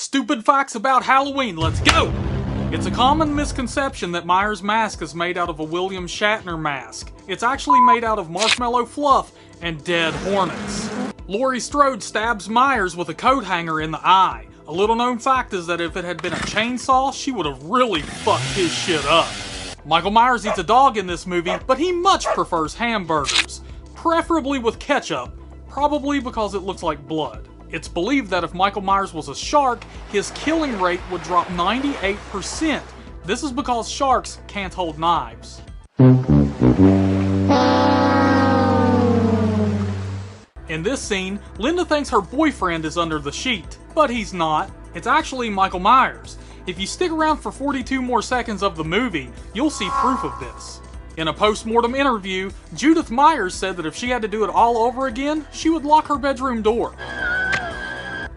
Stupid facts about Halloween, let's go! It's a common misconception that Myers' mask is made out of a William Shatner mask. It's actually made out of marshmallow fluff and dead hornets. Laurie Strode stabs Myers with a coat hanger in the eye. A little known fact is that if it had been a chainsaw, she would have really fucked his shit up. Michael Myers eats a dog in this movie, but he much prefers hamburgers. Preferably with ketchup, probably because it looks like blood. It's believed that if Michael Myers was a shark, his killing rate would drop 98%. This is because sharks can't hold knives. In this scene, Linda thinks her boyfriend is under the sheet, but he's not. It's actually Michael Myers. If you stick around for 42 more seconds of the movie, you'll see proof of this. In a post-mortem interview, Judith Myers said that if she had to do it all over again, she would lock her bedroom door.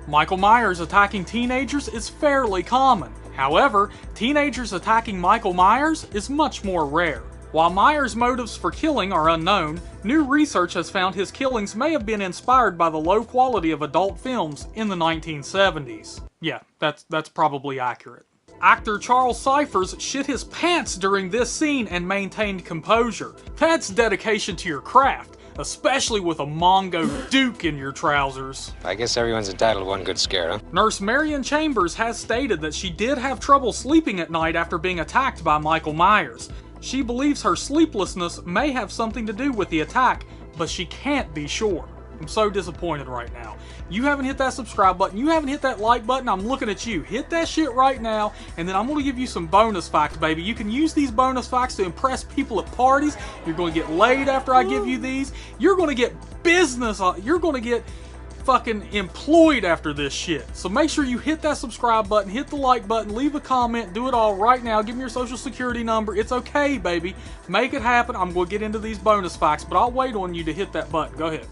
Michael Myers attacking teenagers is fairly common. However, teenagers attacking Michael Myers is much more rare. While Myers' motives for killing are unknown, new research has found his killings may have been inspired by the low quality of adult films in the 1970s. Yeah, that's probably accurate. Actor Charles Cyphers shit his pants during this scene and maintained composure. That's dedication to your craft, especially with a Mongo Duke in your trousers. I guess everyone's entitled to one good scare, huh? Nurse Marion Chambers has stated that she did have trouble sleeping at night after being attacked by Michael Myers. She believes her sleeplessness may have something to do with the attack, but she can't be sure. I'm so disappointed right now. You haven't hit that subscribe button, you haven't hit that like button, I'm looking at you. Hit that shit right now, and then I'm going to give you some bonus facts, baby. You can use these bonus facts to impress people at parties. You're going to get laid after I give you these. You're going to get business, you're going to get fucking employed after this shit. So make sure you hit that subscribe button, hit the like button, leave a comment, do it all right now. Give me your social security number. It's okay, baby. Make it happen. I'm going to get into these bonus facts, but I'll wait on you to hit that button. Go ahead.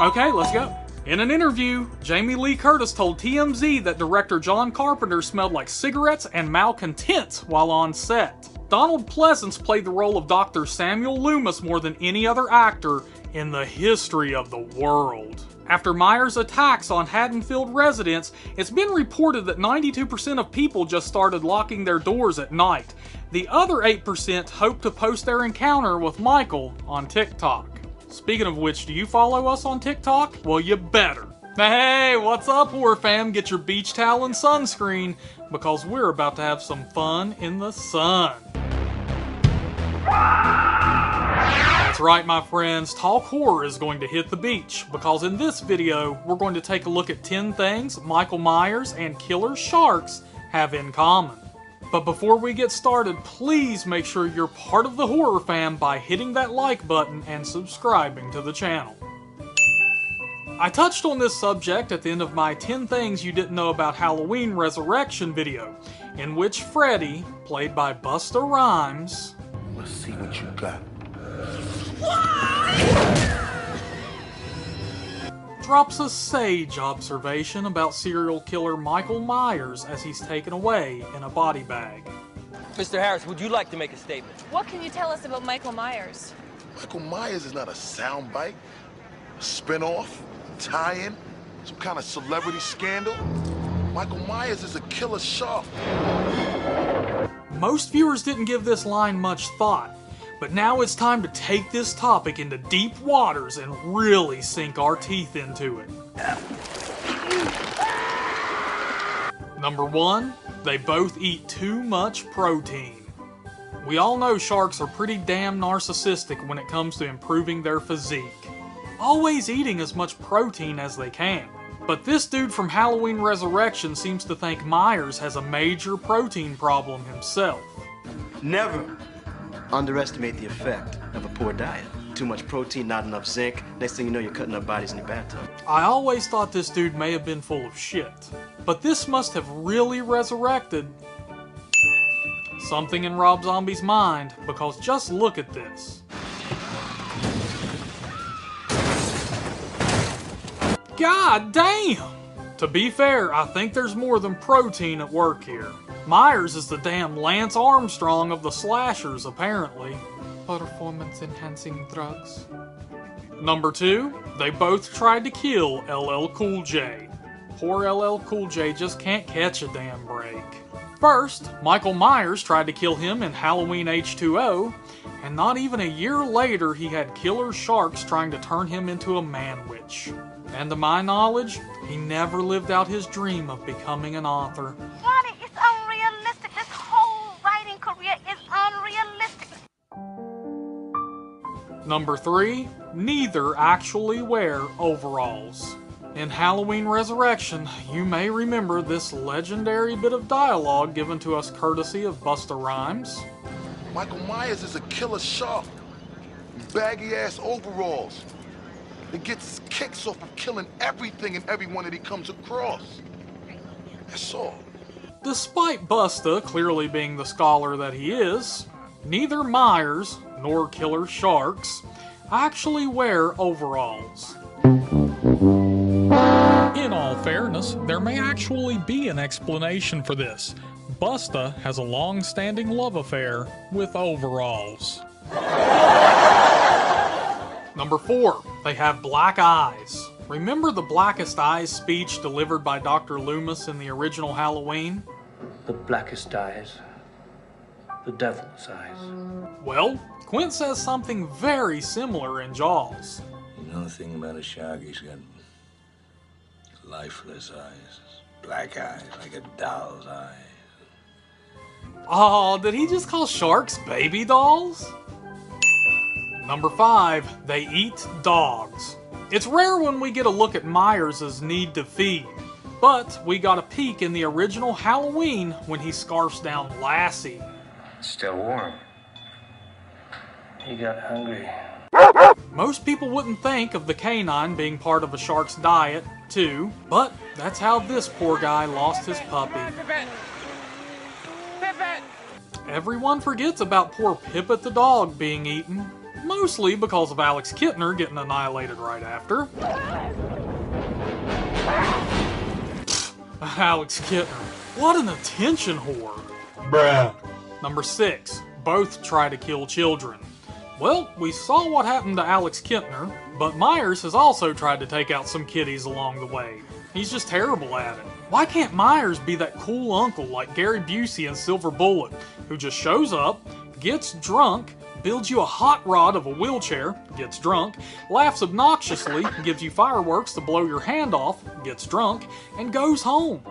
Okay, let's go. In an interview, Jamie Lee Curtis told TMZ that director John Carpenter smelled like cigarettes and malcontents while on set. Donald Pleasance played the role of Dr. Samuel Loomis more than any other actor in the history of the world. After Myers' attacks on Haddonfield residents, it's been reported that 92% of people just started locking their doors at night. The other 8% hope to post their encounter with Michael on TikTok. Speaking of which, do you follow us on TikTok? Well, you better. Hey, what's up, HorrorFam? Get your beach towel and sunscreen, because we're about to have some fun in the sun. That's right, my friends, Talk Horror is going to hit the beach, because in this video, we're going to take a look at 10 things Michael Myers and killer sharks have in common. But before we get started, please make sure you're part of the Horror Fam by hitting that like button and subscribing to the channel. I touched on this subject at the end of my 10 Things You Didn't Know About Halloween Resurrection video, in which Freddy, played by Busta Rhymes, let's see what you got, drops a sage observation about serial killer Michael Myers as he's taken away in a body bag. Mr. Harris, would you like to make a statement? What can you tell us about Michael Myers? Michael Myers is not a soundbite, a spinoff, tie-in, some kind of celebrity scandal. Michael Myers is a killer shark. Most viewers didn't give this line much thought, but now it's time to take this topic into deep waters and really sink our teeth into it. Number 1, they both eat too much protein. We all know sharks are pretty damn narcissistic when it comes to improving their physique, always eating as much protein as they can. But this dude from Halloween Resurrection seems to think Myers has a major protein problem himself. Never underestimate the effect of a poor diet. Too much protein, not enough zinc. Next thing you know, you're cutting up bodies in your bathtub. I always thought this dude may have been full of shit, but this must have really resurrected something in Rob Zombie's mind, because just look at this. God damn! To be fair, I think there's more than protein at work here. Myers is the damn Lance Armstrong of the slashers, apparently. Performance-enhancing drugs. Number 2, they both tried to kill LL Cool J. Poor LL Cool J just can't catch a damn break. First, Michael Myers tried to kill him in Halloween H2O, and not even a year later he had killer sharks trying to turn him into a man-witch. And to my knowledge, he never lived out his dream of becoming an author. Johnny, it's unrealistic. This whole writing career is unrealistic. Number 3, neither actually wear overalls. In Halloween Resurrection, you may remember this legendary bit of dialogue given to us courtesy of Busta Rhymes. Michael Myers is a killer shark. Baggy-ass overalls. He gets his kicks off of killing everything and everyone that he comes across. That's all. Despite Busta clearly being the scholar that he is, neither Myers nor killer sharks actually wear overalls. In all fairness, there may actually be an explanation for this. Busta has a long-standing love affair with overalls. Number 4, they have black eyes. Remember the blackest eyes speech delivered by Dr. Loomis in the original Halloween? The blackest eyes. The devil's eyes. Well, Quint says something very similar in Jaws. You know the thing about a shark, he's got lifeless eyes. Black eyes, like a doll's eyes. Oh, did he just call sharks baby dolls? Number 5, they eat dogs. It's rare when we get a look at Myers' need to feed, but we got a peek in the original Halloween when he scarfs down Lassie. It's still warm. He got hungry. Most people wouldn't think of the canine being part of a shark's diet, too, but that's how this poor guy lost his puppy. Everyone forgets about poor Pippet the dog being eaten, mostly because of Alex Kittner getting annihilated right after. Alex Kittner, what an attention whore. Bruh. Number 6, both try to kill children. Well, we saw what happened to Alex Kittner, but Myers has also tried to take out some kiddies along the way. He's just terrible at it. Why can't Myers be that cool uncle like Gary Busey in Silver Bullet, who just shows up, gets drunk, builds you a hot rod of a wheelchair, gets drunk, laughs obnoxiously, gives you fireworks to blow your hand off, gets drunk, and goes home?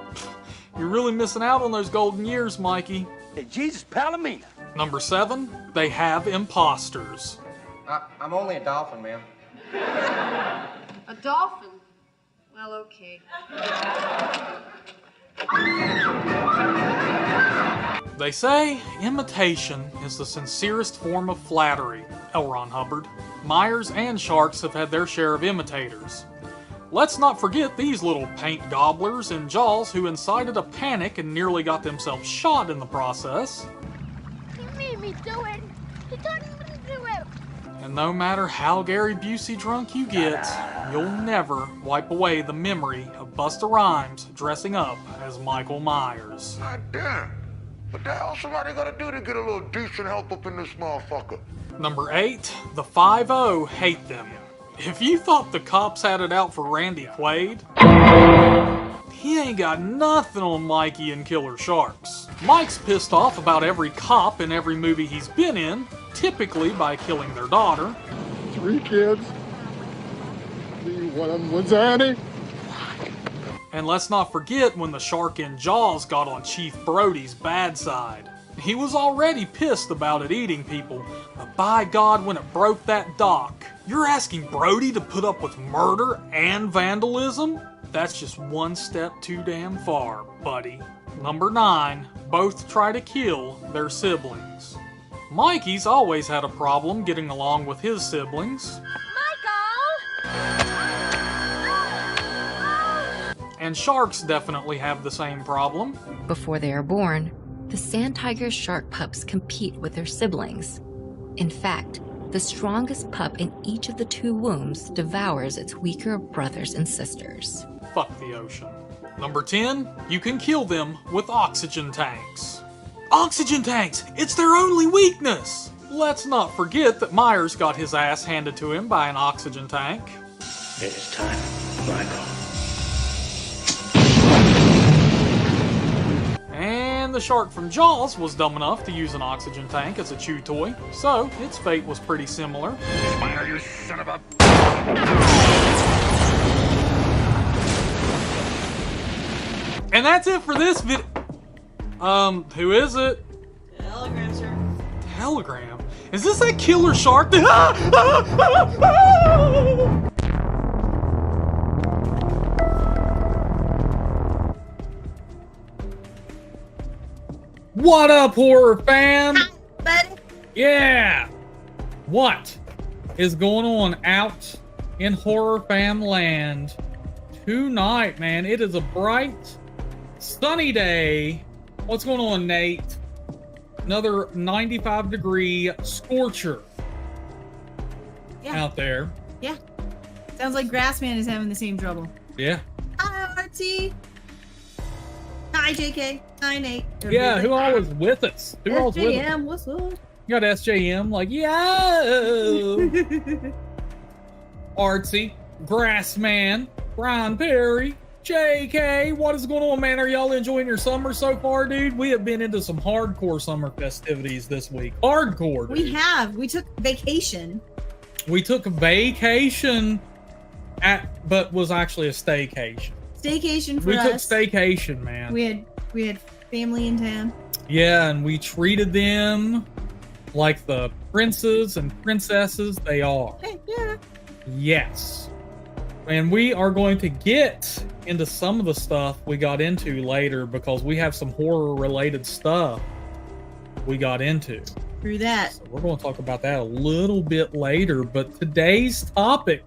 You're really missing out on those golden years, Mikey. Hey, Jesus Palomino. Number 7, they have imposters. I'm only a dolphin, ma'am. A dolphin? Well, okay. They say imitation is the sincerest form of flattery, L. Ron Hubbard. Myers and sharks have had their share of imitators. Let's not forget these little paint gobblers in Jaws who incited a panic and nearly got themselves shot in the process. He made me do it. He told me to do it. And no matter how Gary Busey drunk you get, you'll never wipe away the memory of Busta Rhymes dressing up as Michael Myers. God damn. What the hell somebody gotta do to get a little decent help up in this motherfucker? Number 8, the 5-0 hate them. If you thought the cops had it out for Randy Quaid, he ain't got nothing on Mikey and Killer Sharks. Mike's pissed off about every cop in every movie he's been in, typically by killing their daughter. 3 kids. One of them was Annie. And let's not forget when the shark in Jaws got on Chief Brody's bad side. He was already pissed about it eating people, but by God, when it broke that dock, you're asking Brody to put up with murder and vandalism? That's just one step too damn far, buddy. Number 9, both try to kill their siblings. Mikey's always had a problem getting along with his siblings. And sharks definitely have the same problem. Before they are born, the sand tiger's shark pups compete with their siblings. In fact, the strongest pup in each of the 2 wombs devours its weaker brothers and sisters. Fuck the ocean. Number 10, you can kill them with oxygen tanks. Oxygen tanks! It's their only weakness! Let's not forget that Myers got his ass handed to him by an oxygen tank. It's time, Michael. And the shark from Jaws was dumb enough to use an oxygen tank as a chew toy, so its fate was pretty similar. Smile, you son of a... And that's it for this video. Who is it? Telegram, sir. Telegram? Is this that killer shark? What up, horror fam? Hi, buddy. Yeah! What is going on out in horror fam land tonight, man? It is a bright, sunny day. What's going on, Nate? Another 95-degree scorcher out there. Yeah. Sounds like Grassman is having the same trouble. Yeah. Hi, RT. Hi, JK. Hi, Nate. Yeah, who all was with us? Who all was with us? SJM, what's up? You got SJM, like, yo! Artsy, Grassman, Brian Perry, JK, what is going on, man? Are y'all enjoying your summer so far, dude? We have been into some hardcore summer festivities this week. Hardcore, dude. We have. We took vacation. We took a vacation, but was actually a staycation. Staycation for us. We took staycation, man. We had family in town. Yeah, and we treated them like the princes and princesses they are. Hey, yeah. Yes. And we are going to get into some of the stuff we got into later because we have some horror-related stuff we got into. Through that. So we're going to talk about that a little bit later, but today's topic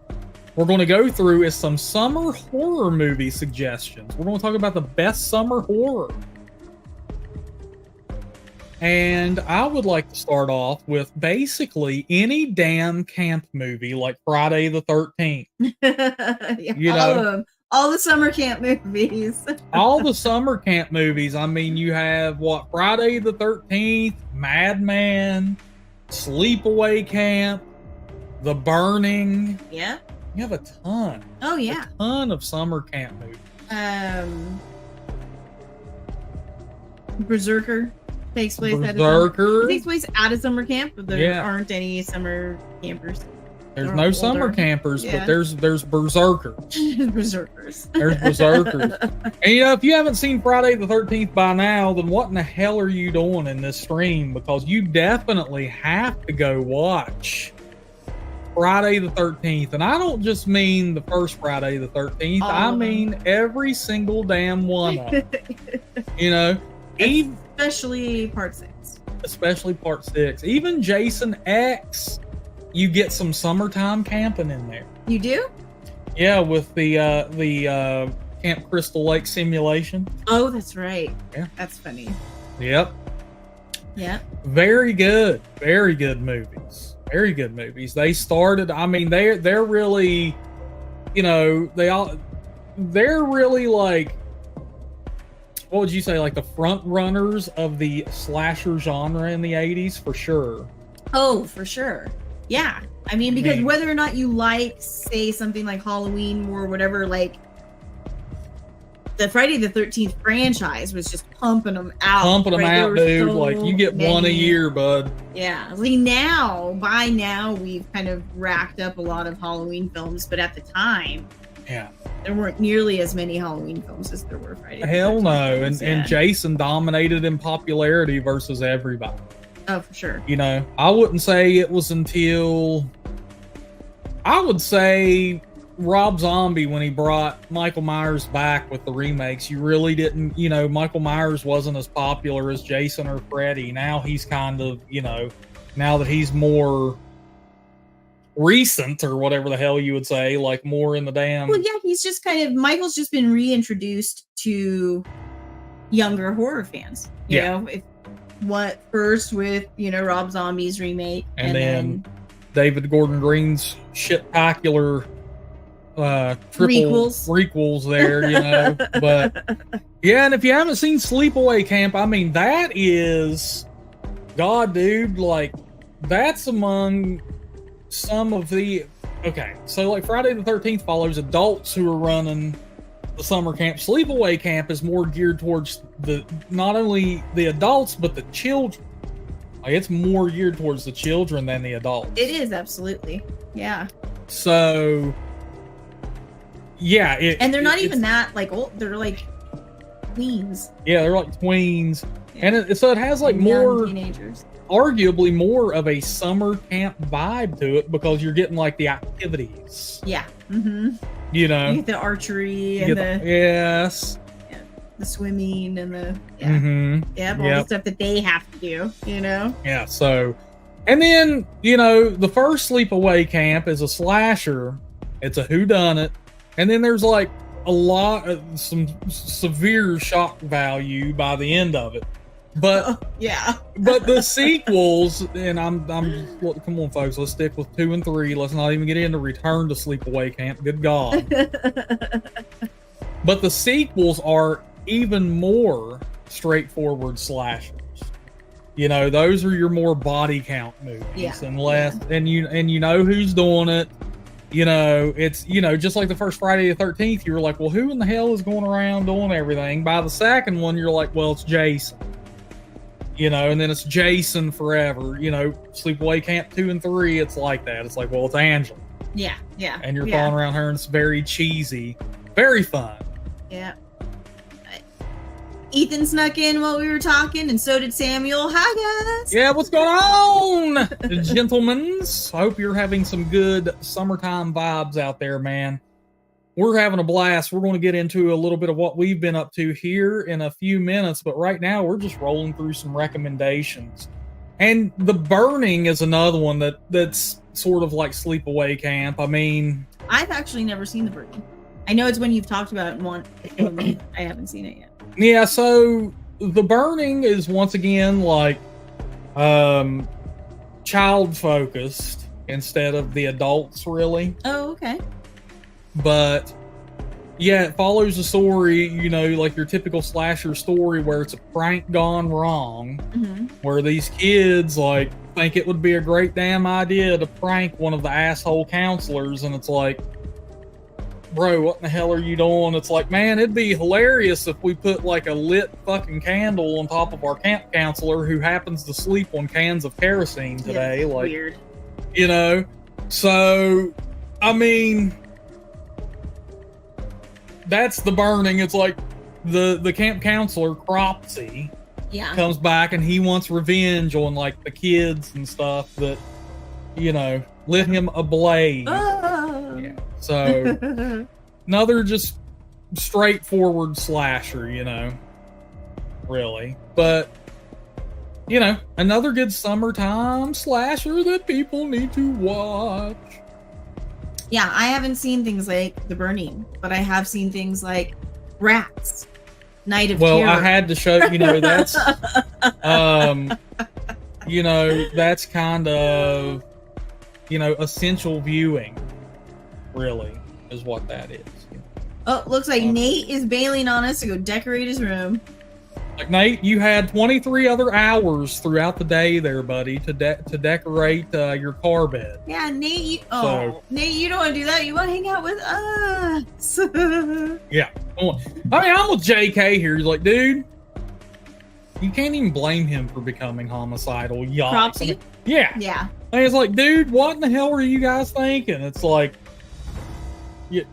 we're going to go through is some summer horror movie suggestions. We're going to talk about the best summer horror. And I would like to start off with basically any damn camp movie like Friday the 13th. Yeah, you know, all of them. All the summer camp movies. All the summer camp movies. I mean, you have what? Friday the 13th, Madman, Sleepaway Camp, The Burning. Yeah. You have a ton. Oh, yeah. A ton of summer camp movies. Berserker takes place out of summer camp, but there aren't any summer campers. There's no summer campers, but there's berserkers. Berserkers. There's berserkers. And you know, if you haven't seen Friday the 13th by now, then what in the hell are you doing in this stream? Because you definitely have to go watch Friday the 13th. And I don't just mean the first Friday the 13th. I mean every single damn one of them. You know, especially part 6. Especially part 6. Even Jason X, you get some summertime camping in there. You do? Yeah, with the Camp Crystal Lake simulation. Oh, that's right. Yeah. That's funny. Yep. Yeah. Very good. Very good movies. Very good movies. They started, I mean, they're really, you know, they're really like, what would you say, like the front runners of the slasher genre in the 80s, for sure. Oh, for sure. Yeah. I mean, because whether or not you like, say, something like Halloween or whatever, like, the Friday the 13th franchise was just pumping them out. Pumping them out, dude. So like, you get one a year, bud. Yeah. Like by now, we've kind of racked up a lot of Halloween films, but at the time, there weren't nearly as many Halloween films as there were Friday the 13th. Hell no. And Jason dominated in popularity versus everybody. Oh, for sure. You know, I wouldn't say it was until, I would say Rob Zombie, when he brought Michael Myers back with the remakes, you really didn't, you know, Michael Myers wasn't as popular as Jason or Freddy. Now he's kind of, you know, now that he's more recent or whatever the hell you would say, like more in the damn. Well, yeah, he's just kind of, Michael's just been reintroduced to younger horror fans. You know, first with, you know, Rob Zombie's remake. And then David Gordon Green's shit-tacular prequels there, you know. But yeah, and if you haven't seen Sleepaway Camp, I mean, that is, God, dude, like, that's among some of the, okay, so like Friday the 13th follows adults who are running the summer camp. Sleepaway camp is more geared towards not only the adults but the children. Like, it's more geared towards the children than the adults. It is, absolutely. Yeah. So, yeah. And they're not even that, like, old. They're, like, tweens. Yeah, they're like tweens. Yeah. And so it has, like, more... teenagers. Arguably more of a summer camp vibe to it because you're getting, like, the activities. Yeah. Mm-hmm. You know? You get the archery and yes. The swimming and the all the stuff that they have to do, you know. Yeah, so, and then, you know, the first sleepaway camp is a slasher. It's a whodunit, and then there's like a lot of some severe shock value by the end of it. But but the sequels, and I'm come on, folks, let's stick with 2 and 3. Let's not even get into Return to Sleepaway Camp. Good God. But the sequels are even more straightforward slashers. You know, those are your more body count movies, and less, and you know who's doing it. You know, it's, you know, just like the first Friday the 13th, you were like, well, who in the hell is going around doing everything? By the second one, you're like, well, it's Jason. You know, and then it's Jason forever. You know, Sleepaway Camp 2 and 3, it's like that. It's like, well, it's Angela. Yeah. And you're following around her, and it's very cheesy, very fun. Yeah. Ethan snuck in while we were talking, and so did Samuel. Hi, guys. Yeah, what's going on, gentlemen? I hope you're having some good summertime vibes out there, man. We're having a blast. We're going to get into a little bit of what we've been up to here in a few minutes, but right now we're just rolling through some recommendations. And The Burning is another one that's sort of like Sleepaway Camp. I mean, I've actually never seen The Burning. I know it's when you've talked about it one. I haven't seen it yet. Yeah, so The Burning is once again like child focused instead of the adults, really. Oh, okay. But yeah, it follows a story, you know, like your typical slasher story where it's a prank gone wrong, where these kids like think it would be a great damn idea to prank one of the asshole counselors, and it's like, bro, what in the hell are you doing? It's like, man, it'd be hilarious if we put like a lit fucking candle on top of our camp counselor who happens to sleep on cans of kerosene today. Yeah, like, weird. You know? So, I mean, that's The Burning. It's like the camp counselor, Cropsy, comes back and he wants revenge on like the kids and stuff that, you know, lit him ablaze. Yeah. So another just straightforward slasher, you know, really. But, you know, another good summertime slasher that people need to watch. Yeah, I haven't seen things like The Burning, but I have seen things like Rats, Night of Terror. Well, I had to show, you know, that's, you know, that's kind of, you know, essential viewing, really, is what that is. Oh, looks like Nate is bailing on us to go decorate his room. Like, Nate, you had 23 other hours throughout the day there, buddy, to decorate your car bed. Yeah, Nate, Nate, you don't want to do that. You want to hang out with us. Yeah. I mean, I'm with JK here. He's like, dude, you can't even blame him for becoming homicidal. Cropsy? I mean, yeah. Yeah. And it's like, dude, what in the hell are you guys thinking? It's like, yeah.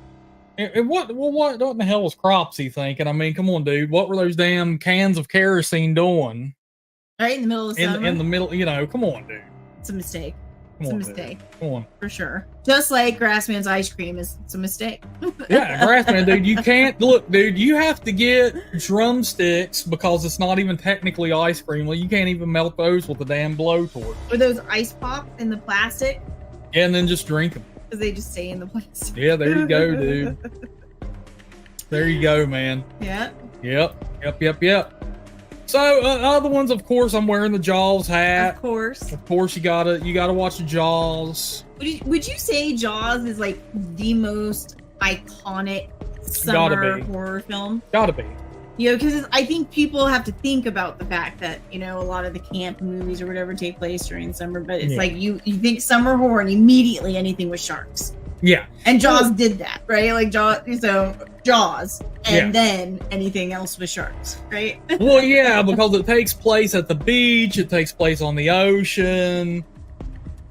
And what in the hell was Cropsy thinking? I mean, come on, dude. What were those damn cans of kerosene doing? Right in the middle of the summer? In the middle, you know, come on, dude. It's a mistake. Come on, Come on. For sure. Just like Grassman's ice cream it's a mistake. Yeah, Grassman, dude, you can't look, dude, you have to get drumsticks because it's not even technically ice cream. Well, you can't even melt those with a damn blowtorch. Or those ice pops in the plastic. Yeah, and then just drink them. Because they just stay in the plastic. Yeah, there you go, dude. There you go, man. Yeah. Yep. So other ones, of course, I'm wearing the Jaws hat. Of course, you gotta watch Jaws. Would you say Jaws is like the most iconic summer horror film? Gotta be. You know, because I think people have to think about the fact that, you know, a lot of the camp movies or whatever take place during summer, but it's like you think summer horror and immediately anything with sharks. Yeah. And Jaws did that, right? Like Jaws. and then anything else with sharks, right? Well, yeah, because it takes place at the beach, it takes place on the ocean.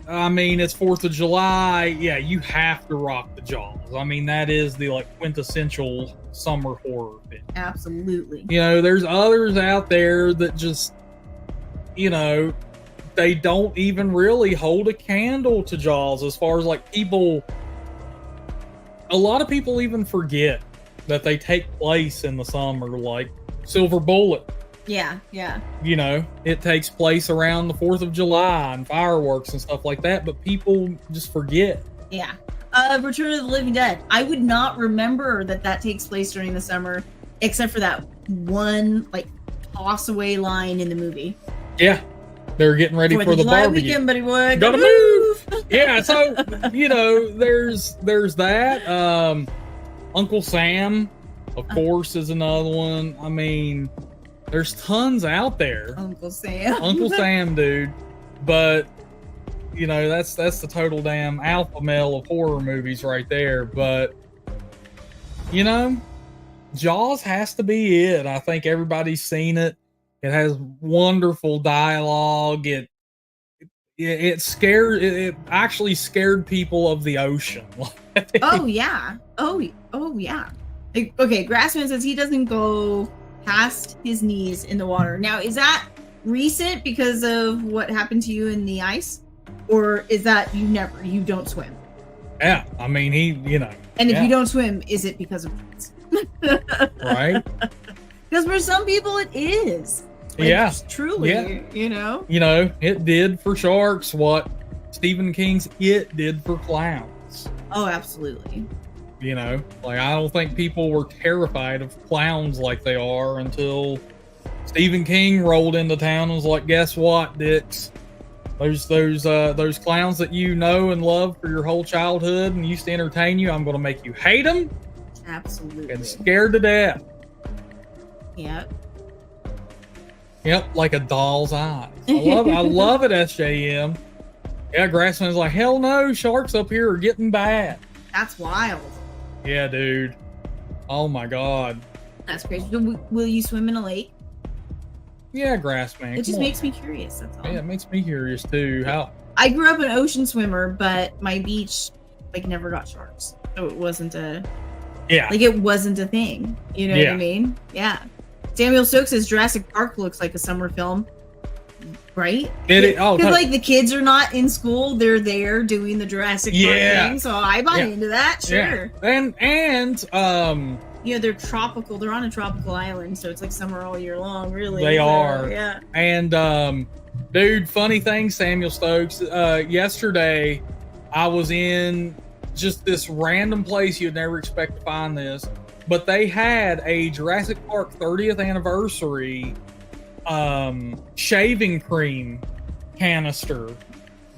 I mean, it's 4th of July. Yeah, you have to rock the Jaws. I mean, that is the like quintessential summer horror film. Absolutely. You know, there's others out there that just, you know, they don't even really hold a candle to Jaws as far as like people. A lot of people even forget that they take place in the summer, like Silver Bullet. Yeah. You know, it takes place around the 4th of July and fireworks and stuff like that, but people just forget. Yeah. Return of the Living Dead. I would not remember that takes place during the summer, except for that one, like, toss away line in the movie. Yeah. They're getting ready for the July barbecue. weekend, buddy boy. Gotta move! Yeah, so, you know, there's that. Uncle Sam, of course, is another one. I mean, there's tons out there. Uncle Sam. Uncle Sam, dude. But, you know, that's the total damn alpha male of horror movies right there. But, you know, Jaws has to be it. I think everybody's seen it. It has wonderful dialogue. It actually scared people of the ocean. Oh yeah. Oh yeah. Like, okay, Grassman says he doesn't go past his knees in the water. Now, is that recent because of what happened to you in the ice? Or is that you don't swim? Yeah, I mean, you know. And if you don't swim, is it because of this? Right? Because for some people it is. Like, yeah. Truly, you know? You know, it did for sharks what Stephen King's It did for clowns. Oh, absolutely. You know, like, I don't think people were terrified of clowns like they are until Stephen King rolled into town and was like, guess what, dicks? Those clowns that you know and love for your whole childhood and used to entertain you, I'm going to make you hate them. Absolutely. And scared to death. Yep. Yep, like a doll's eyes. I love it, SJM. Yeah, Grassman's like, hell no, sharks up here are getting bad. That's wild. Yeah, dude. Oh my God. That's crazy. Will you swim in a lake? Yeah, Grassman. It just makes me curious, that's all. Yeah, it makes me curious too. How? I grew up an ocean swimmer, but my beach like never got sharks. So it wasn't a it wasn't a thing. You know what I mean? Yeah. Samuel Stokes says Jurassic Park looks like a summer film. Right? Because like the kids are not in school, they're there doing the Jurassic Park thing. So I buy into that, sure. Yeah. And you know, they're tropical, they're on a tropical island, so it's like summer all year long, really. They are. Yeah. And dude, funny thing, Samuel Stokes, yesterday I was in just this random place you'd never expect to find this, but they had a Jurassic Park 30th anniversary shaving cream canister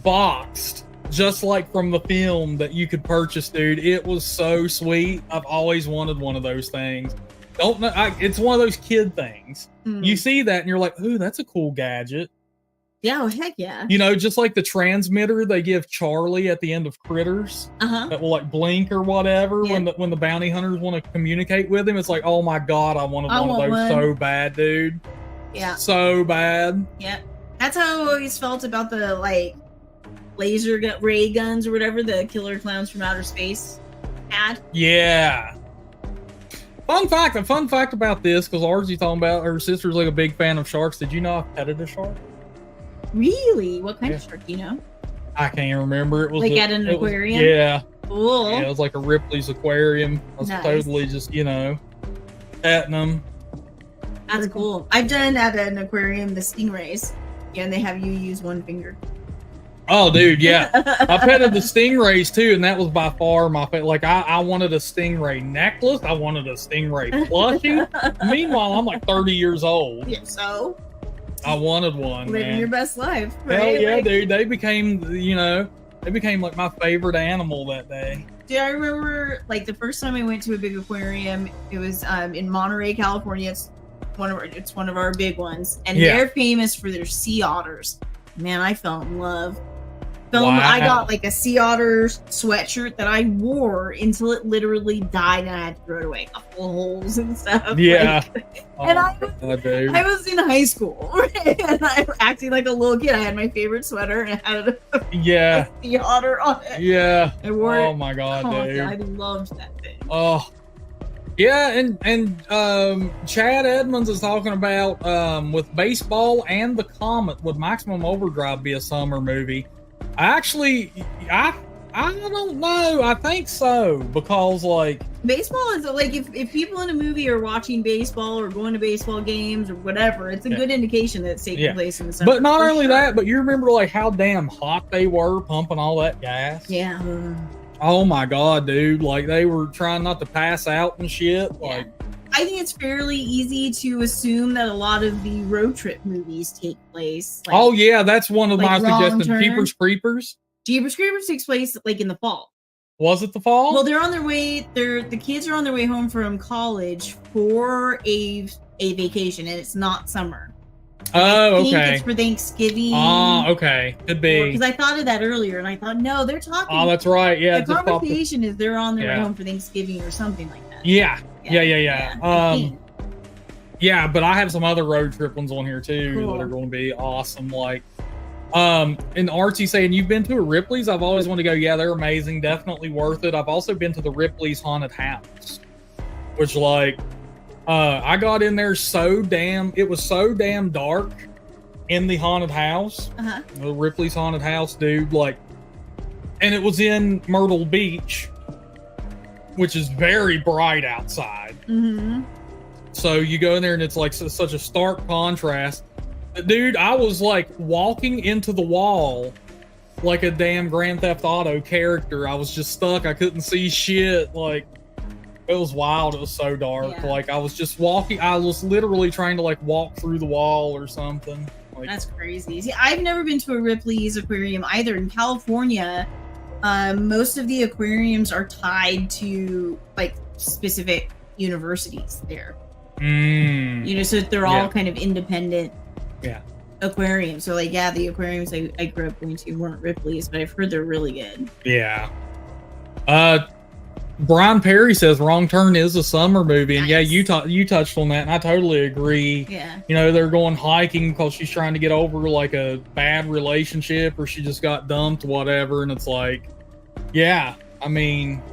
boxed just like from the film that you could purchase, dude. It was so sweet. I've always wanted one of those things. Don't know, it's one of those kid things. You see that and you're like, ooh, that's a cool gadget. Yeah, oh, heck yeah. You know, just like the transmitter they give Charlie at the end of Critters that will like blink or whatever when the bounty hunters want to communicate with him. It's like, oh my God, I wanted one of those so bad, dude. Yeah. So bad. Yeah. That's how I always felt about the like laser ray guns or whatever the killer clowns from outer space had. Yeah. A fun fact about this, because Archie's talking about her sister's like a big fan of sharks. Did you know I petted a shark? Really? What kind of shark do you know? I can't remember. It was like at an aquarium? Yeah. Cool. Yeah, it was like a Ripley's aquarium. I was totally just, you know, petting them. That's cool. I've done at an aquarium the stingrays. Yeah, and they have you use one finger. Oh, dude, yeah. I petted the stingrays too, and that was by far my favorite. Like, I wanted a stingray necklace. I wanted a stingray plushie. Meanwhile, I'm like 30 years old. Yeah, so? I wanted one, living your best life. Right? Hell yeah, dude. They became like my favorite animal that day. Dude, I remember like the first time I went to a big aquarium, it was in Monterey, California. It's one of our big ones, and they're famous for their sea otters. Man, I fell in love. film. I got like a sea otter sweatshirt that I wore until it literally died, and I had to throw it away, a couple of holes and stuff. Yeah. And I was in high school, and I was acting like a little kid. I had my favorite sweater, and it had a sea otter on it. Yeah. I wore it. Oh my god, dude. I loved that thing. Oh. Yeah, and Chad Edmonds is talking about with baseball and the Comet, would Maximum Overdrive be a summer movie? I don't know. I think so, because like baseball is like if people in a movie are watching baseball or going to baseball games or whatever, it's a good indication that it's taking place in the summer. But not only that, but you remember like how damn hot they were pumping all that gas? Yeah. Oh my god, dude. Like they were trying not to pass out and shit. Like I think it's fairly easy to assume that a lot of the road trip movies take place. Like, oh yeah, that's one of my suggestions. Jeepers Creepers. Jeepers Creepers takes place like in the fall. Was it the fall? Well, they're on their way. The kids are on their way home from college for a vacation, and it's not summer. Oh, I think okay. It's for Thanksgiving. Oh, okay. Could be. Because I thought of that earlier, and I thought, no, they're talking. Oh, that's right. Yeah. The conversation is they're on their way home for Thanksgiving or something like that. Yeah. Yeah, but I have some other road trip ones on here too that are going to be awesome. Like, and Archie saying, you've been to a Ripley's? I've always wanted to go. Yeah, they're amazing. Definitely worth it. I've also been to the Ripley's Haunted House, which like, I got in there it was so damn dark in the haunted house. The Ripley's Haunted House, dude. Like, and it was in Myrtle Beach, which is very bright outside. So you go in there and it's like such a stark contrast. But dude, I was like walking into the wall like a damn Grand Theft Auto character. I was just stuck. I couldn't see shit. Like, it was wild. It was so dark. Yeah. Like I was just walking. I was literally trying to like walk through the wall or something. Like, that's crazy. See, I've never been to a Ripley's aquarium either. In California, most of the aquariums are tied to like specific universities there. You know, so they're all kind of independent aquariums. So like, yeah, the aquariums I grew up going to weren't Ripley's, but I've heard they're really good. Yeah. Brian Perry says Wrong Turn is a summer movie, and you touched on that, and I totally agree. Yeah. You know, they're going hiking because she's trying to get over like a bad relationship, or she just got dumped, whatever, and it's like, yeah, I mean,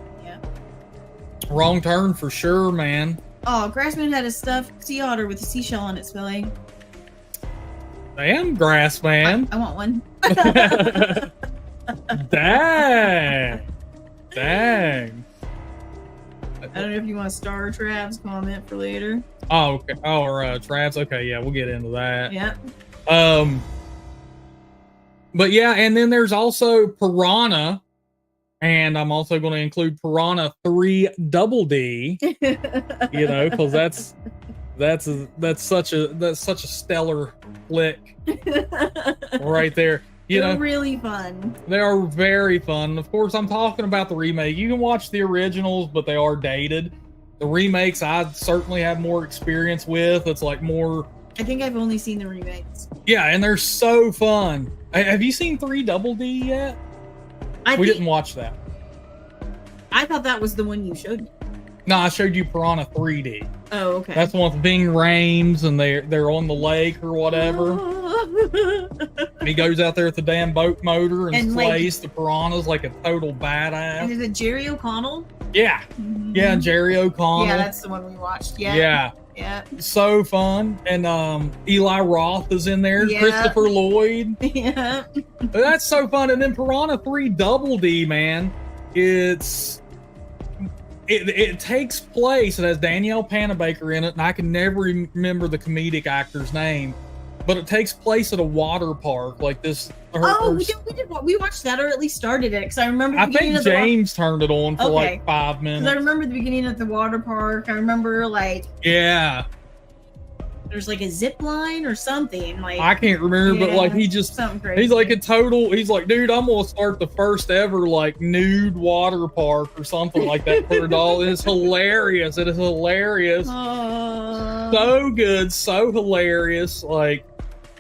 Wrong Turn for sure, man. Oh, Grassman had a stuffed sea otter with a seashell on its belly. Damn, Grassman. I want one. Dang. I don't know if you want to star Trav's comment for later. Oh, okay. Oh, or Trav's. Okay, yeah, we'll get into that. Yep. But yeah, and then there's also Piranha, and I'm also going to include Piranha 3 Double D. You know, because that's such a stellar flick right there. They're really fun. They are very fun. Of course, I'm talking about the remake. You can watch the originals, but they are dated. The remakes, I certainly have more experience with. It's like more... I think I've only seen the remakes. Yeah, and they're so fun. Have you seen 3 Double D yet? We didn't watch that. I thought that was the one you showed me. No, I showed you Piranha 3D. Oh, okay. That's the one with Ving Rhames, and they're on the lake or whatever. He goes out there with the damn boat motor and slays the piranhas like a total badass. And is it Jerry O'Connell? Yeah. Yeah, Jerry O'Connell. Yeah, that's the one we watched. Yeah. So fun. And Eli Roth is in there. Christopher Lloyd. Yeah. That's so fun. And then Piranha 3 Double D, man. It takes place. It has Danielle Panabaker in it, and I can never remember the comedic actor's name. But it takes place at a water park, like this. We watched that, or at least started it, because I remember. I think James turned it on for like 5 minutes. I remember the beginning at the water park. I remember there's like a zip line or something. Like I can't remember, but like something crazy. He's like he's like, dude, I'm gonna start the first ever like nude water park or something like that for a doll. It's hilarious. It is hilarious. So good, so hilarious. Like,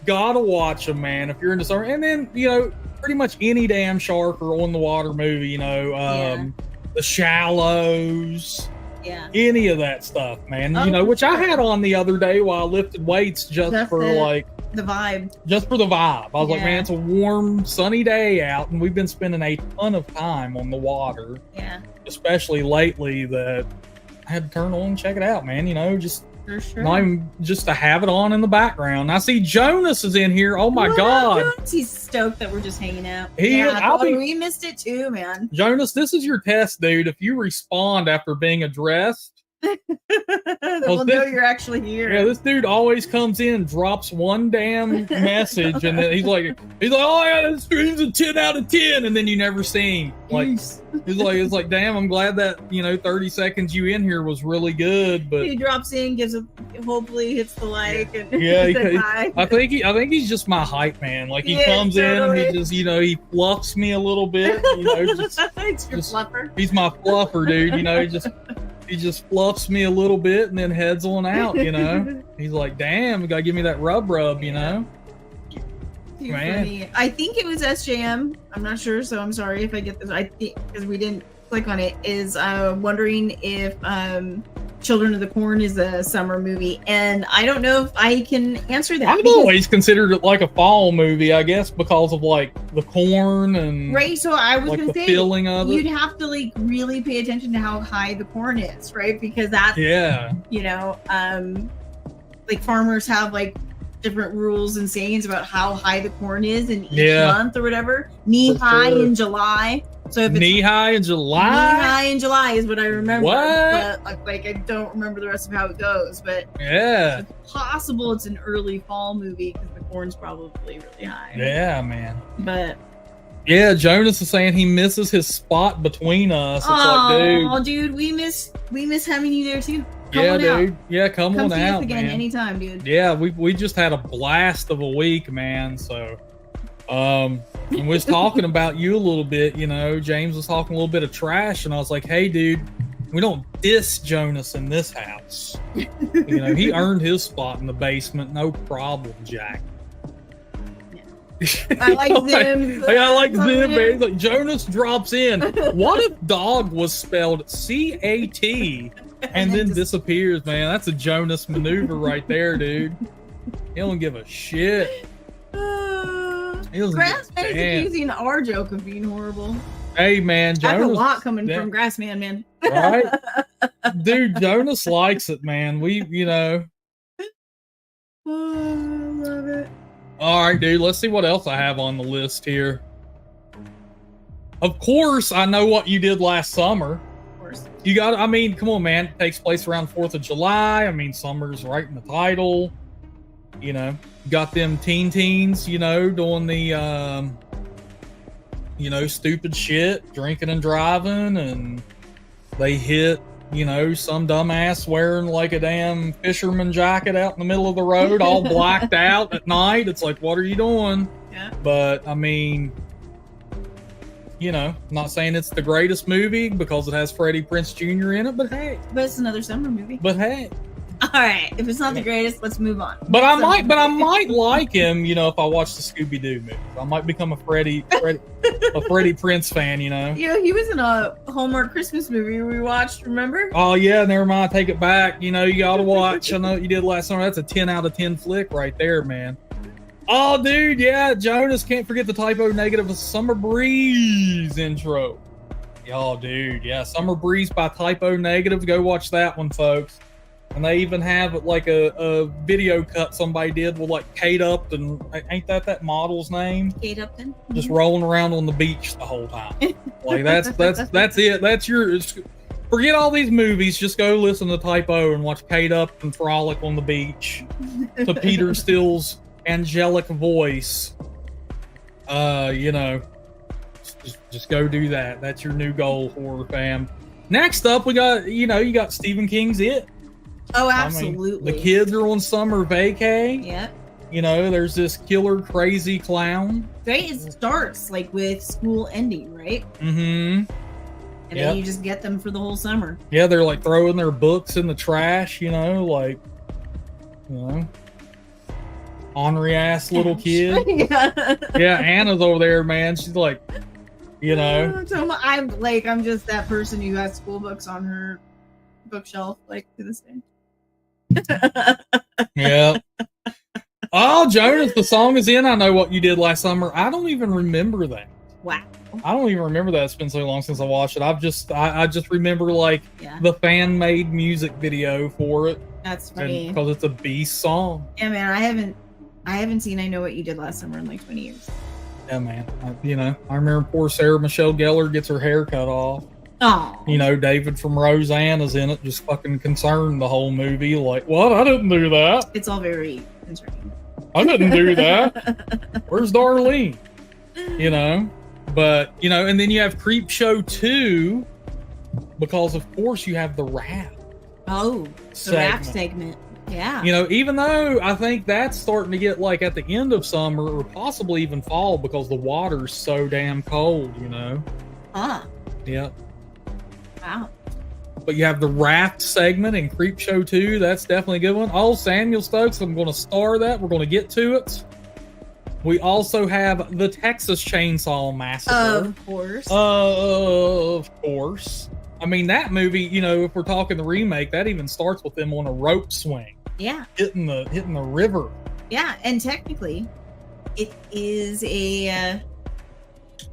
gotta watch them, man, if you're into summer. And then, you know, pretty much any damn shark or on the water movie, you know, The Shallows, any of that stuff, man. You know, which I had on the other day while I lifted weights just for like the vibe. Just for the vibe. I was like, man, it's a warm, sunny day out, and we've been spending a ton of time on the water. Yeah. Especially lately, that I had to turn on and check it out, man. You know, just for sure. Not even just to have it on in the background. I see Jonas is in here. Oh my God. Jonas, he's stoked that we're just hanging out. We missed it too, man. Jonas, this is your test, dude. If you respond after being addressed, we'll know you're actually here. Yeah, this dude always comes in, drops one damn message, and then he's like, oh yeah, this stream's a 10 out of 10, and then you never see him. Like, it's like, damn, I'm glad that 30 seconds you in here was really good. But he drops in, hopefully hits the like, and I think he's just my hype man. Like he comes in and he just he fluffs me a little bit. It's your fluffer. He's my fluffer, dude. He just fluffs me a little bit and then heads on out, He's like, damn, you gotta give me that rub, Man. Funny. I think it was SJM. I'm not sure, so I'm sorry if I get this. I think because we didn't click on it, is wondering if Children of the Corn is a summer movie, and I don't know if I can answer that. I've always considered it like a fall movie, I guess, because of like the corn and right. So I was like gonna the say, feeling of you'd have to like really pay attention to how high the corn is, right? Because that's like farmers have like different rules and sayings about how high the corn is in each month or whatever. Knee high in July. So if it's knee high in July? Knee high in July is what I remember. What? But like I don't remember the rest of how it goes. But it's possible it's an early fall movie because the corn's probably really high. Yeah, man. But yeah, Jonas is saying he misses his spot between us. It's like, dude, we miss having you there too. Come on dude. Out. Yeah, come on see out, us again man. Anytime, dude. Yeah, we just had a blast of a week, man. So, and we was talking about you a little bit. James was talking a little bit of trash, and I was like, hey, dude, we don't diss Jonas in this house. He earned his spot in the basement, no problem, Jack. I like them. I like them, man. Like Jonas drops in. What if dog was spelled CAT and then disappears, man? That's a Jonas maneuver right there, dude. He don't give a shit. Grassman is accusing our joke of being horrible. Hey, man, Jonas. That's a lot coming from Grassman, man. Right? Dude, Jonas likes it, man. Oh, I love it. All right, dude, let's see what else I have on the list here. Of course, I know what you did last summer. Of course. Come on, man. It takes place around 4th of July. Summer's right in the title. Got them teens, doing the, stupid shit, drinking and driving, and they hit, some dumbass wearing like a damn fisherman jacket out in the middle of the road, all blacked out at night. It's like, what are you doing? Yeah. But, I'm not saying it's the greatest movie because it has Freddie Prinze Jr. in it, but hey. But it's another summer movie. But hey. All right, if it's not the greatest, let's move on. But I might like him, if I watch the Scooby-Doo movies. I might become a Freddie Prinze fan, Yeah, he was in a Hallmark Christmas movie we watched, remember? Oh yeah, never mind, take it back. You gotta watch. I know what you did last summer. That's a 10 out of 10 flick right there, man. Oh, dude, yeah, Jonas, can't forget the typo negative of Summer Breeze intro. Oh, dude, yeah, Summer Breeze by Typo Negative. Go watch that one, folks. And they even have like a video cut somebody did with like Kate Upton. Ain't that model's name? Kate Upton. Just rolling around on the beach the whole time. Like that's it. That's your. Forget all these movies. Just go listen to Typo and watch Kate Upton frolic on the beach to Peter Still's angelic voice. Just go do that. That's your new goal, horror fam. Next up, we got you got Stephen King's It. Oh, absolutely. The kids are on summer vacay. Yep. There's this killer crazy clown. Right, it starts like with school ending, right? Mm-hmm. And then you just get them for the whole summer. Yeah, they're like throwing their books in the trash, ornery ass little kid. Yeah. Yeah, Anna's over there, man. She's like, you know. So I'm just that person who has school books on her bookshelf, like to this day. Yeah. Oh, Jonas, the song is in I Know What You Did Last Summer. I don't even remember that. Wow. I don't even remember that. It's been so long since I watched it. I just remember like the fan made music video for it. That's funny. Because it's a beast song. Yeah, man, I haven't seen I Know What You Did Last Summer in like 20 years. Yeah, man. I remember poor Sarah Michelle Gellar gets her hair cut off. Oh. You know, David from Roseanne is in it, just fucking concerned the whole movie. Like, what? I didn't do that. It's all very concerning. I didn't do that. Where's Darlene? You know? But, you know, and then you have Creep Show 2 because, of course, you have the rap. Oh, the rap segment. Yeah. You know, even though I think that's starting to get like at the end of summer or possibly even fall because the water's so damn cold, you know? Huh. Yeah. Wow. But you have the raft segment in Creep Show 2. That's definitely a good one. Oh, Samuel Stokes, I'm going to star that. We're going to get to it. We also have the Texas Chainsaw Massacre. Of course. Of course. I mean, that movie, you know, if we're talking the remake, that even starts with them on a rope swing. Yeah. Hitting the river. Yeah, and technically, it is a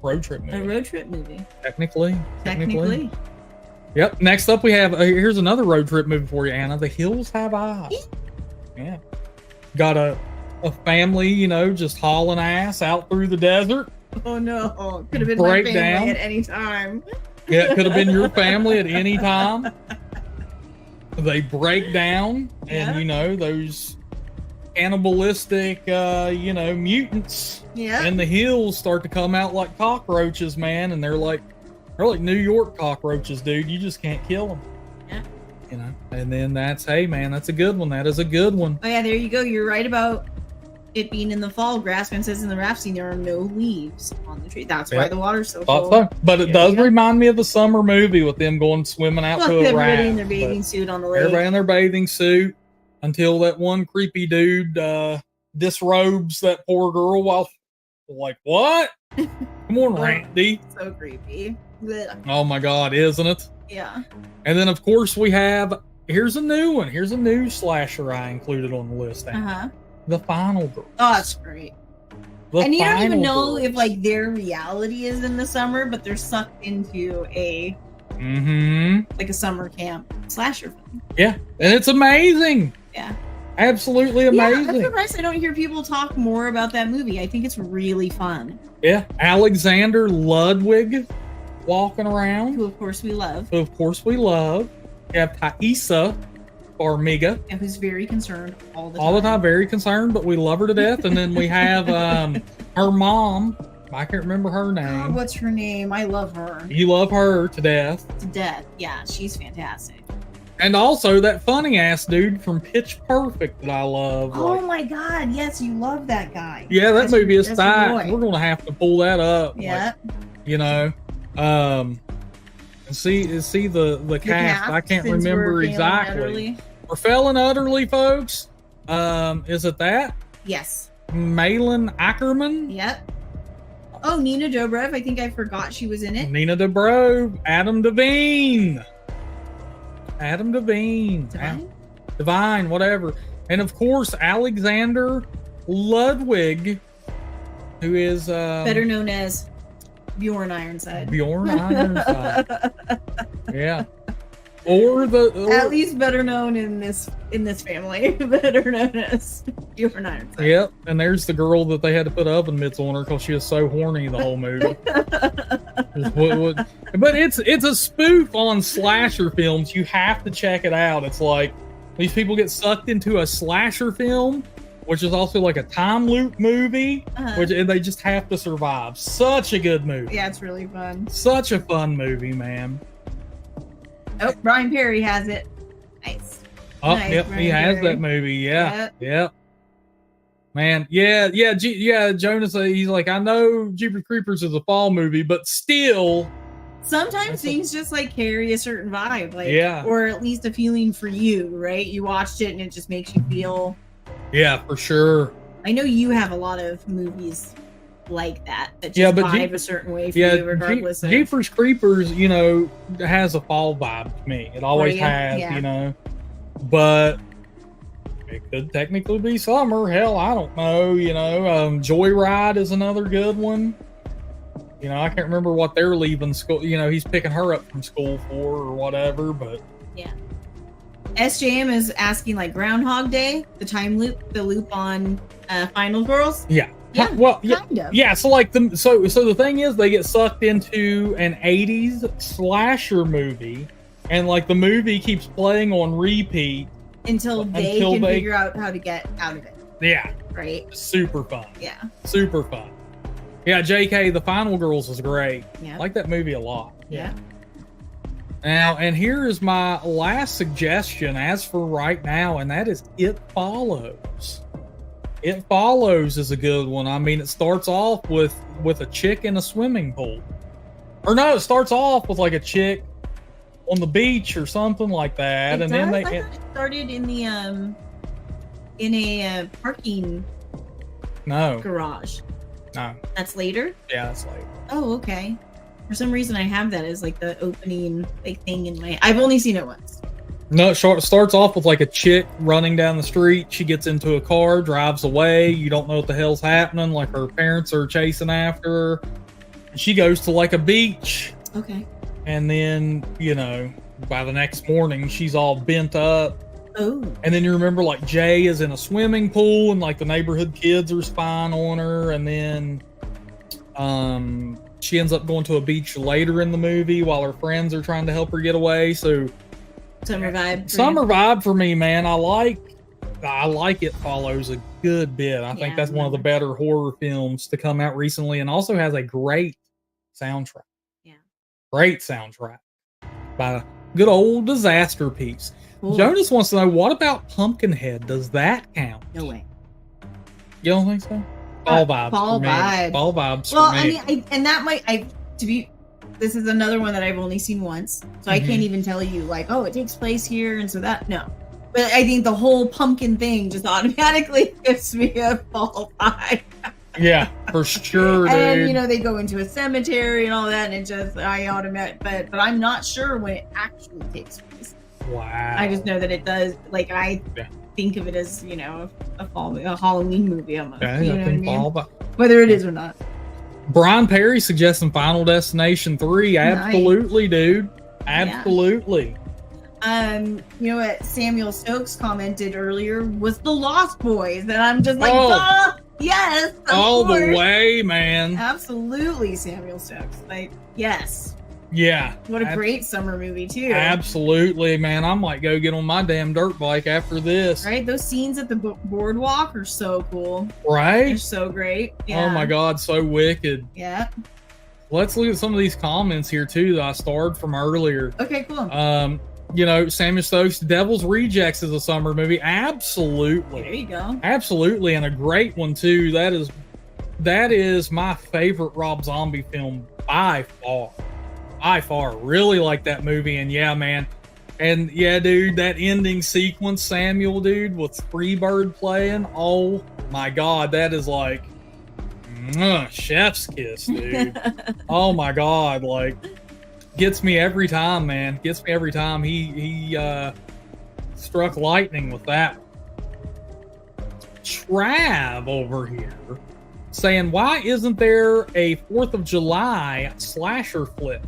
road trip movie. A road trip movie. Technically. Yep. Next up, we have here's another road trip movie for you, Anna. The Hills Have Eyes. Yeah. Got a family, you know, just hauling ass out through the desert. Oh no! Could have been my family at any time. Yeah, it could have been your family at any time. They break down, and you know those cannibalistic, you know, mutants in the hills start to come out like cockroaches, man, and they're like New York cockroaches, dude. You just can't kill them. Yeah. You know, and then that's a good one. That is a good one. Oh yeah, there you go. You're right about it being in the fall. Grassman says in the raft scene there are no leaves on the tree. That's why the water's so cold. So. But it does remind me of the summer movie with them going swimming out to a raft. Everybody in their bathing suit on the lake. Everybody in their bathing suit until that one creepy dude disrobes that poor girl while like, what? Come on, Randy. So creepy. Blech. Oh my God, isn't it? Yeah. And then of course we have here's a new one. Here's a new slasher I included on the list. The Final Girl. Oh, that's great. And you don't even know if like their reality is in the summer, but they're sucked into a like a summer camp slasher film. Yeah, and it's amazing. Yeah, absolutely amazing. Yeah, I'm surprised I don't hear people talk more about that movie. I think it's really fun. Yeah, Alexander Ludwig walking around, who of course we love. You have Thaisa Farmiga, who's very concerned all the time. Very concerned, but we love her to death. And then we have her mom. I can't remember her name. Oh, what's her name? I love her. You love her to death. Yeah, she's fantastic. And also that funny ass dude from Pitch Perfect that I love. Oh my God, yes, you love that guy. Yeah, that movie is tight. We're gonna have to pull that up. Yeah. Like, you know, and see the cast. I can't remember exactly. We're failing utterly, folks. Is it that? Yes. Malin Ackerman. Yep. Oh, Nina Dobrev. I think I forgot she was in it. Nina Dobrev. Adam Devine. Divine, whatever. And of course, Alexander Ludwig, who is better known as Bjorn Ironside. Yeah. Or at least better known in this family. Better known as Bjorn Ironside. Yep. And there's the girl that they had to put oven mitts on her because she was so horny the whole movie. But it's a spoof on slasher films. You have to check it out. It's like these people get sucked into a slasher film, which is also like a time loop movie, and they just have to survive. Such a good movie. Yeah, it's really fun. Such a fun movie, man. Oh, Brian Perry has it. Nice. Oh, nice, yep, Brian he has Perry. That movie. Yeah, yep. Man, yeah. Jonas, he's like, I know Jeepers Creepers is a fall movie, but still. Sometimes things just like carry a certain vibe, like, or at least a feeling for you, right? You watched it and it just makes you feel. Yeah, for sure. I know you have a lot of movies like that just vibe a certain way for you, regardless of Jeepers Creepers, you know, has a fall vibe to me. It always has, yeah. you know. But it could technically be summer. Hell, I don't know, you know. Joyride is another good one. You know, I can't remember what they're leaving school. You know, he's picking her up from school for or whatever, but yeah. SJM is asking like Groundhog Day, the time loop, the loop on Final Girls. Yeah. Yeah, well, kind of. Yeah, so like so the thing is they get sucked into an 80s slasher movie, and like the movie keeps playing on repeat until they can figure out how to get out of it. Yeah. Right. Super fun. Yeah. Super fun. Yeah, JK, The Final Girls is great. Yeah. I like that movie a lot. Yeah. Now, and here is my last suggestion as for right now, and that is It Follows. It Follows is a good one. I mean, it starts off with a chick in a swimming pool. Or no, it starts off with like a chick on the beach or something like that. Then I thought it started in the in a parking garage. No. That's later? Yeah, that's later. Oh, okay. For some reason I have that as like the opening like thing in my I've only seen it once. No, it starts off with like a chick running down the street. She gets into a car, drives away. You don't know what the hell's happening. Like her parents are chasing after her. And she goes to like a beach. Okay. And then, you know, by the next morning, she's all bent up. Oh. And then you remember like Jay is in a swimming pool and like the neighborhood kids are spying on her. And then she ends up going to a beach later in the movie while her friends are trying to help her get away. So summer vibe. Summer vibe for me, man. I like It Follows a good bit. I think that's one of the better horror films to come out recently, and also has a great soundtrack. Yeah. Great soundtrack by a good old Disaster Piece. Cool. Jonas wants to know, what about Pumpkinhead? Does that count? No way. You don't think so? Fall vibes. Fall vibes. Fall vibes. Well, for me. I mean, and that might this is another one that I've only seen once, so I can't even tell you like, oh, it takes place here, and so that no. But I think the whole pumpkin thing just automatically gives me a fall vibe. Yeah, for sure, dude. And you know, they go into a cemetery and all that, and it just but I'm not sure when it actually takes place. Wow. I just know that it does. Like I think of it as, you know, a Halloween movie almost. Okay, you know what I mean? but whether it is or not. Brian Perry suggesting Final Destination 3. Absolutely, dude. Absolutely. Yeah. You know what Samuel Stokes commented earlier was The Lost Boys, and I'm just like, yes, all the way, man. Absolutely, Samuel Stokes. Like, yes. Yeah. What a great summer movie, too. Absolutely, man. I might go get on my damn dirt bike after this. Right? Those scenes at the boardwalk are so cool. Right? They're so great. Yeah. Oh my God, so wicked. Yeah. Let's look at some of these comments here, too, that I starred from earlier. Okay, cool. You know, Samuel Stokes, Devil's Rejects is a summer movie. Absolutely. There you go. Absolutely, and a great one, too. That is my favorite Rob Zombie film by far. I really like that movie, and yeah, man, and yeah, dude, that ending sequence, Samuel, dude, with Freebird playing, oh my God, that is like chef's kiss, dude. Oh my God, like gets me every time, man. Gets me every time. He struck lightning with that. Trav over here saying, why isn't there a 4th of July slasher flip?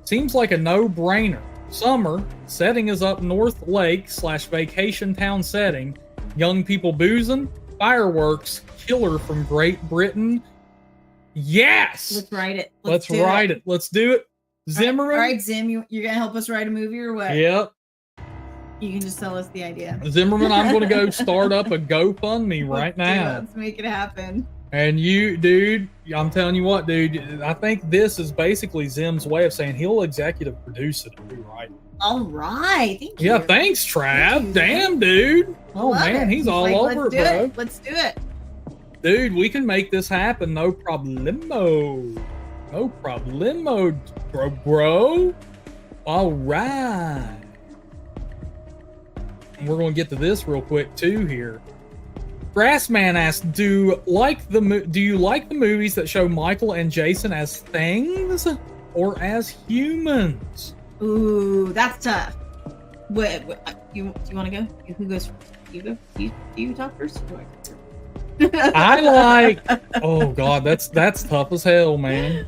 Seems like a no-brainer. Summer, setting is up North Lake / vacation town setting. Young people boozing, fireworks, killer from Great Britain. Yes! Let's write it. Let's write it. Let's do it. Zimmerman? All right, Zim, you're going to help us write a movie or what? Yep. You can just tell us the idea. Zimmerman, I'm going to go start up a GoFundMe right now. Let's make it happen. And you, dude, I'm telling you what, dude, I think this is basically Zim's way of saying he'll executive produce it and rewrite it. All right. Thank you. Yeah, thanks, Trav. Damn, dude. Oh, man, he's all over it, bro. Let's do it. Dude, we can make this happen. No problemo. No problemo, bro. All right. And we're going to get to this real quick, too, here. Grassman asks, do you like the movies that show Michael and Jason as things or as humans? Ooh, that's tough. What you want to go? Who goes first? You go. You talk first. I like. Oh God, that's tough as hell, man.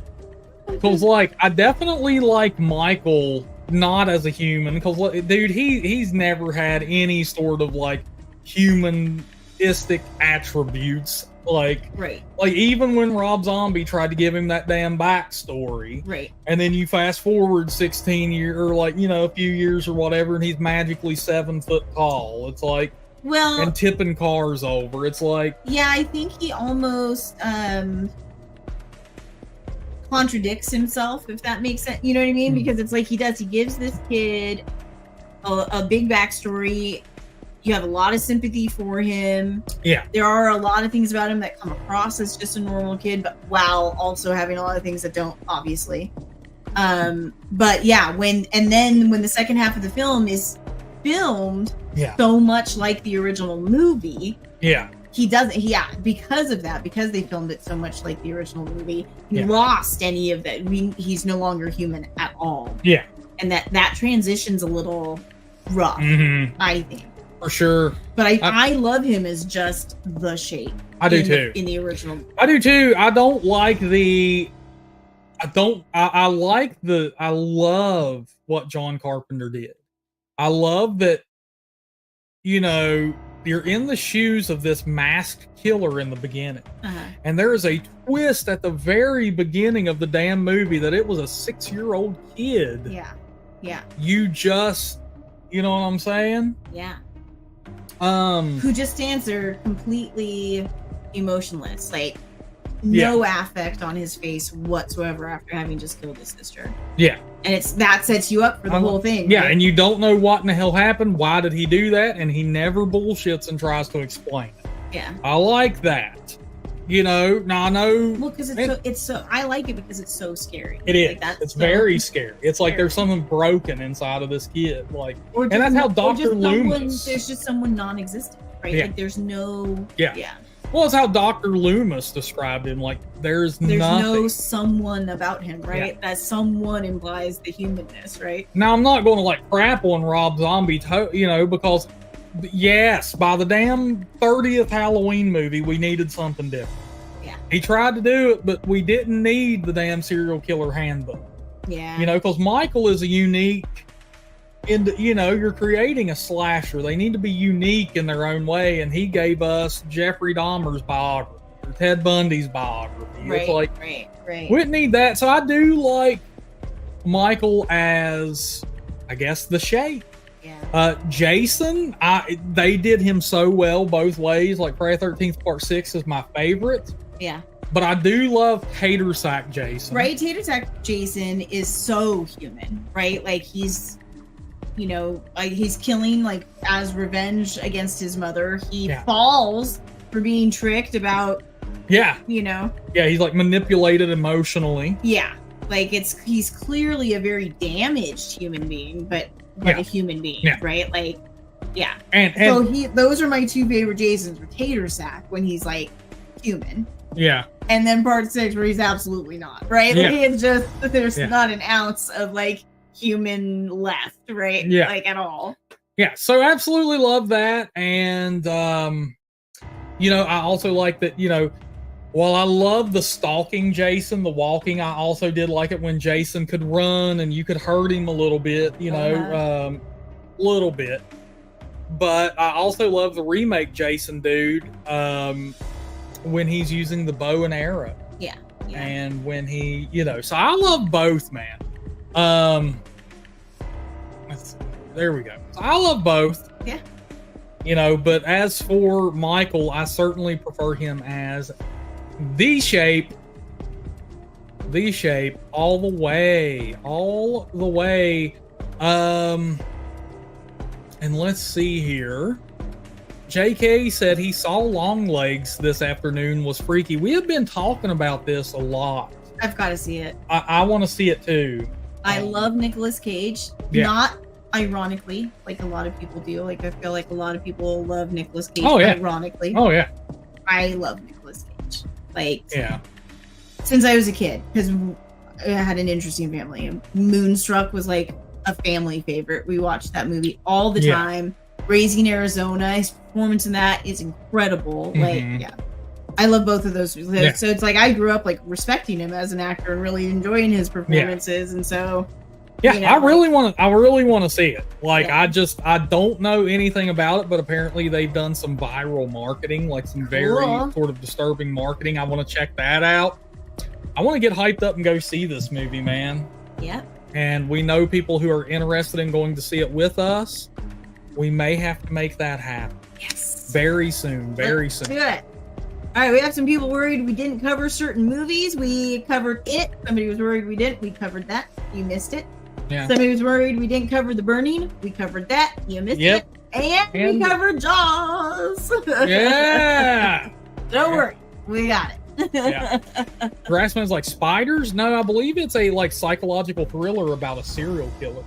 Because like, I definitely like Michael not as a human. Because dude, he's never had any sort of like humanistic attributes. Like, right. Like even when Rob Zombie tried to give him that damn backstory, right? And then you fast forward 16 years, or like, you know, a few years or whatever, and he's magically 7 foot tall. It's like, well, and tipping cars over. It's like, yeah, I think he almost contradicts himself, if that makes sense. You know what I mean? Because it's like he gives this kid a big backstory. You have a lot of sympathy for him. Yeah. There are a lot of things about him that come across as just a normal kid, but while also having a lot of things that don't, obviously. But yeah, when the second half of the film is filmed so much like the original movie, he doesn't. Because of that, because they filmed it so much like the original movie, he lost any of that. He's no longer human at all. Yeah. And that transition's a little rough, I think. For sure. But I love him as just the shape. I do too. In the original. I do too. I don't like I love what John Carpenter did. I love that, you know, you're in the shoes of this masked killer in the beginning. And there is a twist at the very beginning of the damn movie that it was a 6-year-old kid. Yeah. Yeah. You know what I'm saying? Yeah. Who just stands there completely emotionless, like no affect on his face whatsoever after having just killed his sister. Yeah. And that sets you up for the whole thing. Yeah, right? And you don't know what in the hell happened. Why did he do that? And he never bullshits and tries to explain it. Yeah. I like that. You know, now I know. Well, because it's so I like it because it's so scary. It is. Like, it's very scary. It's like there's something broken inside of this kid. Like, and that's how Dr. Loomis. There's just someone non-existent, right? Yeah. Like there's no. Yeah. Well, it's how Dr. Loomis described him. Like, there's nothing. No someone about him, right? Yeah. That someone implies the humanness, right? Now, I'm not going to like crap on Rob Zombie, you know, because yes, by the damn 30th Halloween movie, we needed something different. Yeah. He tried to do it, but we didn't need the damn serial killer handbook. Yeah. You know, because Michael is a unique. You know, you're creating a slasher. They need to be unique in their own way, and he gave us Jeffrey Dahmer's biography or Ted Bundy's biography. Right, it's like, right. We didn't need that. So I do like Michael as, I guess, the shape. Yeah. Jason, they did him so well both ways. Like Friday the 13th Part 6 is my favorite. Yeah. But I do love Tater Sack Jason. Right, Tater Sack Jason is so human, right? Like he's, you know, like he's killing like as revenge against his mother. He falls for being tricked about. Yeah. You know. Yeah, he's like manipulated emotionally. Yeah, like he's clearly a very damaged human being, but a human being, right? Like, yeah. And so those are my two favorite Jasons. With Tater Sack when he's like human. Yeah. And then Part 6 where he's absolutely not, right? Yeah. Like it's just there's not an ounce of like human left, right? Yeah. Like at all. Yeah, so absolutely love that. And you know, I also like that, you know, while I love the stalking Jason, the walking, I also did like it when Jason could run and you could hurt him a little bit, you know, little bit. But I also love the remake Jason dude when he's using the bow and arrow. Yeah. And when he, you know, so I love both, man. There we go. So I love both. Yeah. You know, but as for Michael, I certainly prefer him as the shape all the way. And let's see here. JK said he saw Longlegs this afternoon, was freaky. We have been talking about this a lot. I've got to see it. I want to see it too. I love Nicolas Cage. Yeah. Not ironically, like a lot of people do. Like I feel like a lot of people love Nicolas Cage Oh, yeah. ironically. Oh yeah. I love Nicolas Cage. Like, yeah, since I was a kid, because I had an interesting family. And Moonstruck was like a family favorite. We watched that movie all the time. Raising Arizona, his performance in that is incredible. Like, yeah. I love both of those. Yeah. So it's like I grew up like respecting him as an actor and really enjoying his performances. And so I really want to see it. Like I don't know anything about it, but apparently they've done some viral marketing, like some very sort of disturbing marketing. I want to check that out. I want to get hyped up and go see this movie, man. Yeah. And we know people who are interested in going to see it with us. We may have to make that happen. Yes. Very soon. Very soon. Do it. All right, we have some people worried we didn't cover certain movies. We covered it. Somebody was worried we didn't. We covered that. You missed it. Yeah. Somebody was worried we didn't cover The Burning. We covered that. You missed it. And we covered Jaws. Yeah. Don't worry. We got it. Yeah. Grass smells like spiders? No, I believe it's a like psychological thriller about a serial killer.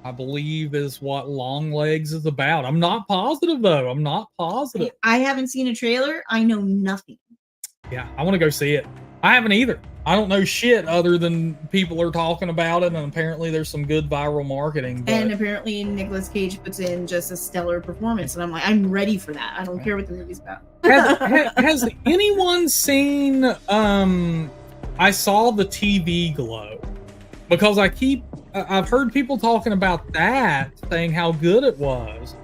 I believe is what Long Legs is about. I'm not positive though. I'm not positive. I haven't seen a trailer. I know nothing. Yeah, I want to go see it. I haven't either. I don't know shit other than people are talking about it, and apparently there's some good viral marketing. But... And apparently Nicolas Cage puts in just a stellar performance, and I'm like, I'm ready for that. I don't care what the movie's about. has anyone seen? I saw the TV Glow because I've heard people talking about that, saying how good it was.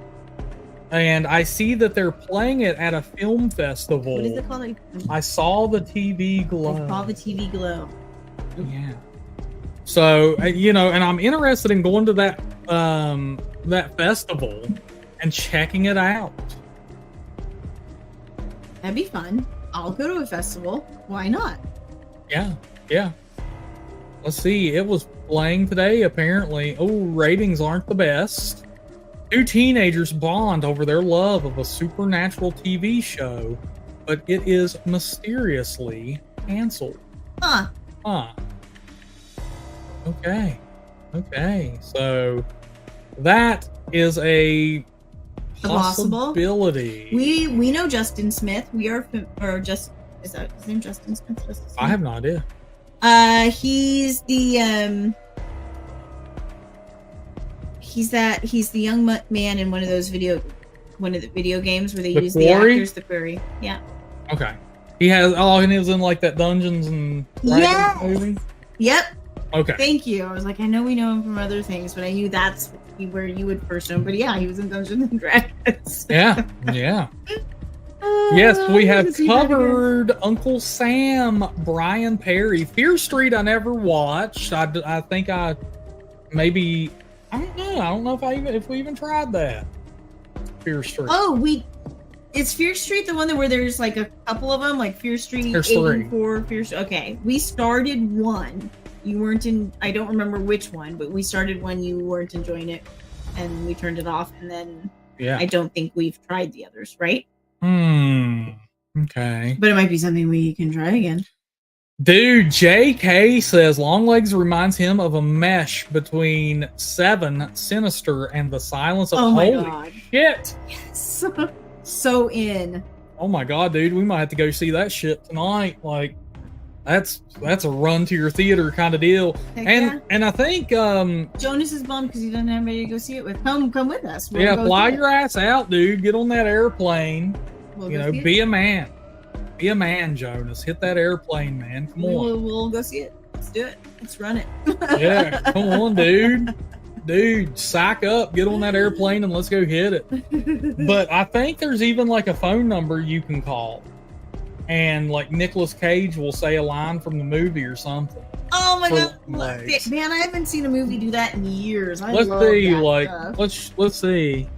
And I see that they're playing it at a film festival. What is it called? I saw the TV Glow. I saw the TV Glow. Yeah. So, and I'm interested in going to that festival and checking it out. That'd be fun. I'll go to a festival. Why not? Yeah. Let's see. It was playing today, apparently. Oh, ratings aren't the best. 2 teenagers bond over their love of a supernatural TV show, but it is mysteriously canceled. Huh. Okay. So that is a possibility. We know Justin Smith. We are is that his name? Justin Smith? I have no idea. He's the he's the young man in one of the video games where they use the actors, the Quarry. Yeah. Okay. He was in like that Dungeons and Dragons movie. Yep. Okay. Thank you. I was like, I know we know him from other things, but I knew that's where you would first know him. But yeah, he was in Dungeons and Dragons. Yeah. Yes, we have covered Uncle Sam, Brian Perry. Fear Street I never watched. I think I don't know. I don't know if we even tried that. Fear Street. Oh, is Fear Street the one where there's like a couple of them, like Fear Street, there's 8 3. and 4, Fear Street. Okay, we started one. You weren't in. I don't remember which one, but we started one. You weren't enjoying it, and we turned it off. And then I don't think we've tried the others, right? Okay. But it might be something we can try again. Dude, JK says Longlegs reminds him of a mesh between Seven, Sinister, and The Silence of Holy shit. Yes. So in. Oh my god, dude, we might have to go see that shit tonight. Like, that's a run to your theater kind of deal. And I think Jonas is bummed because he doesn't have anybody to go see it with. Come with us. Fly your ass out, dude. Get on that airplane. Be a man. Be a man, Jonas. Hit that airplane, man. Come on. We'll go see it. Let's do it. Let's run it. Yeah, come on, dude. Dude, psych up. Get on that airplane and let's go hit it. But I think there's even like a phone number you can call. And like Nicolas Cage will say a line from the movie or something. Oh my god. Man, I haven't seen a movie do that in years. Let's see.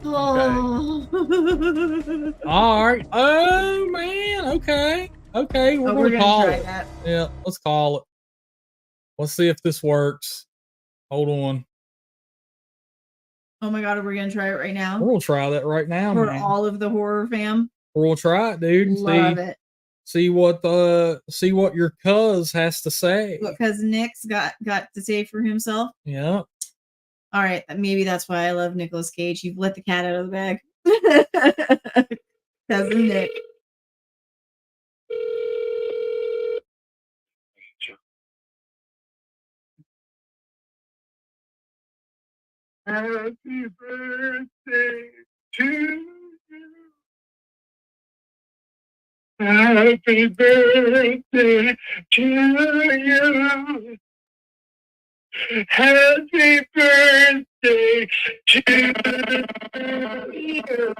Oh. Okay. All right. Oh man. Okay. We're gonna call it. That. Yeah, let's call it. Let's see if this works. Hold on. Oh my god, are we gonna try it right now? We'll try that right now, for all of the horror fam. We'll try it, dude. Love it. See what your cuz has to say. What cuz Nick's got to say for himself. Yeah. All right, maybe that's why I love Nicolas Cage. You've let the cat out of the bag. Cousin Nick. Happy birthday to you. Happy birthday to you. Happy birthday to you.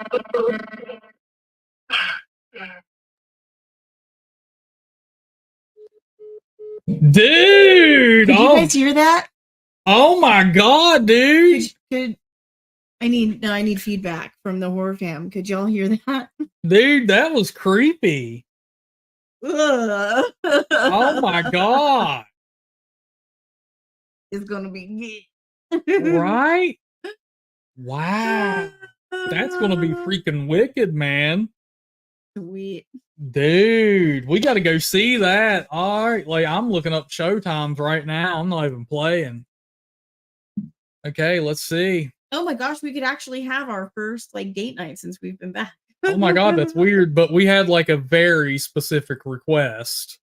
Dude! Did you guys hear that? Oh my god, dude! I need feedback from the horror fam. Could y'all hear that? Dude, that was creepy. Oh my god. It's gonna be Right? Wow. That's gonna be freaking wicked, man. Sweet. Dude, we gotta go see that. All right, like I'm looking up showtimes right now. I'm not even playing. Okay, let's see. Oh my gosh, we could actually have our first like date night since we've been back. Oh my god, that's weird. But we had like a very specific request.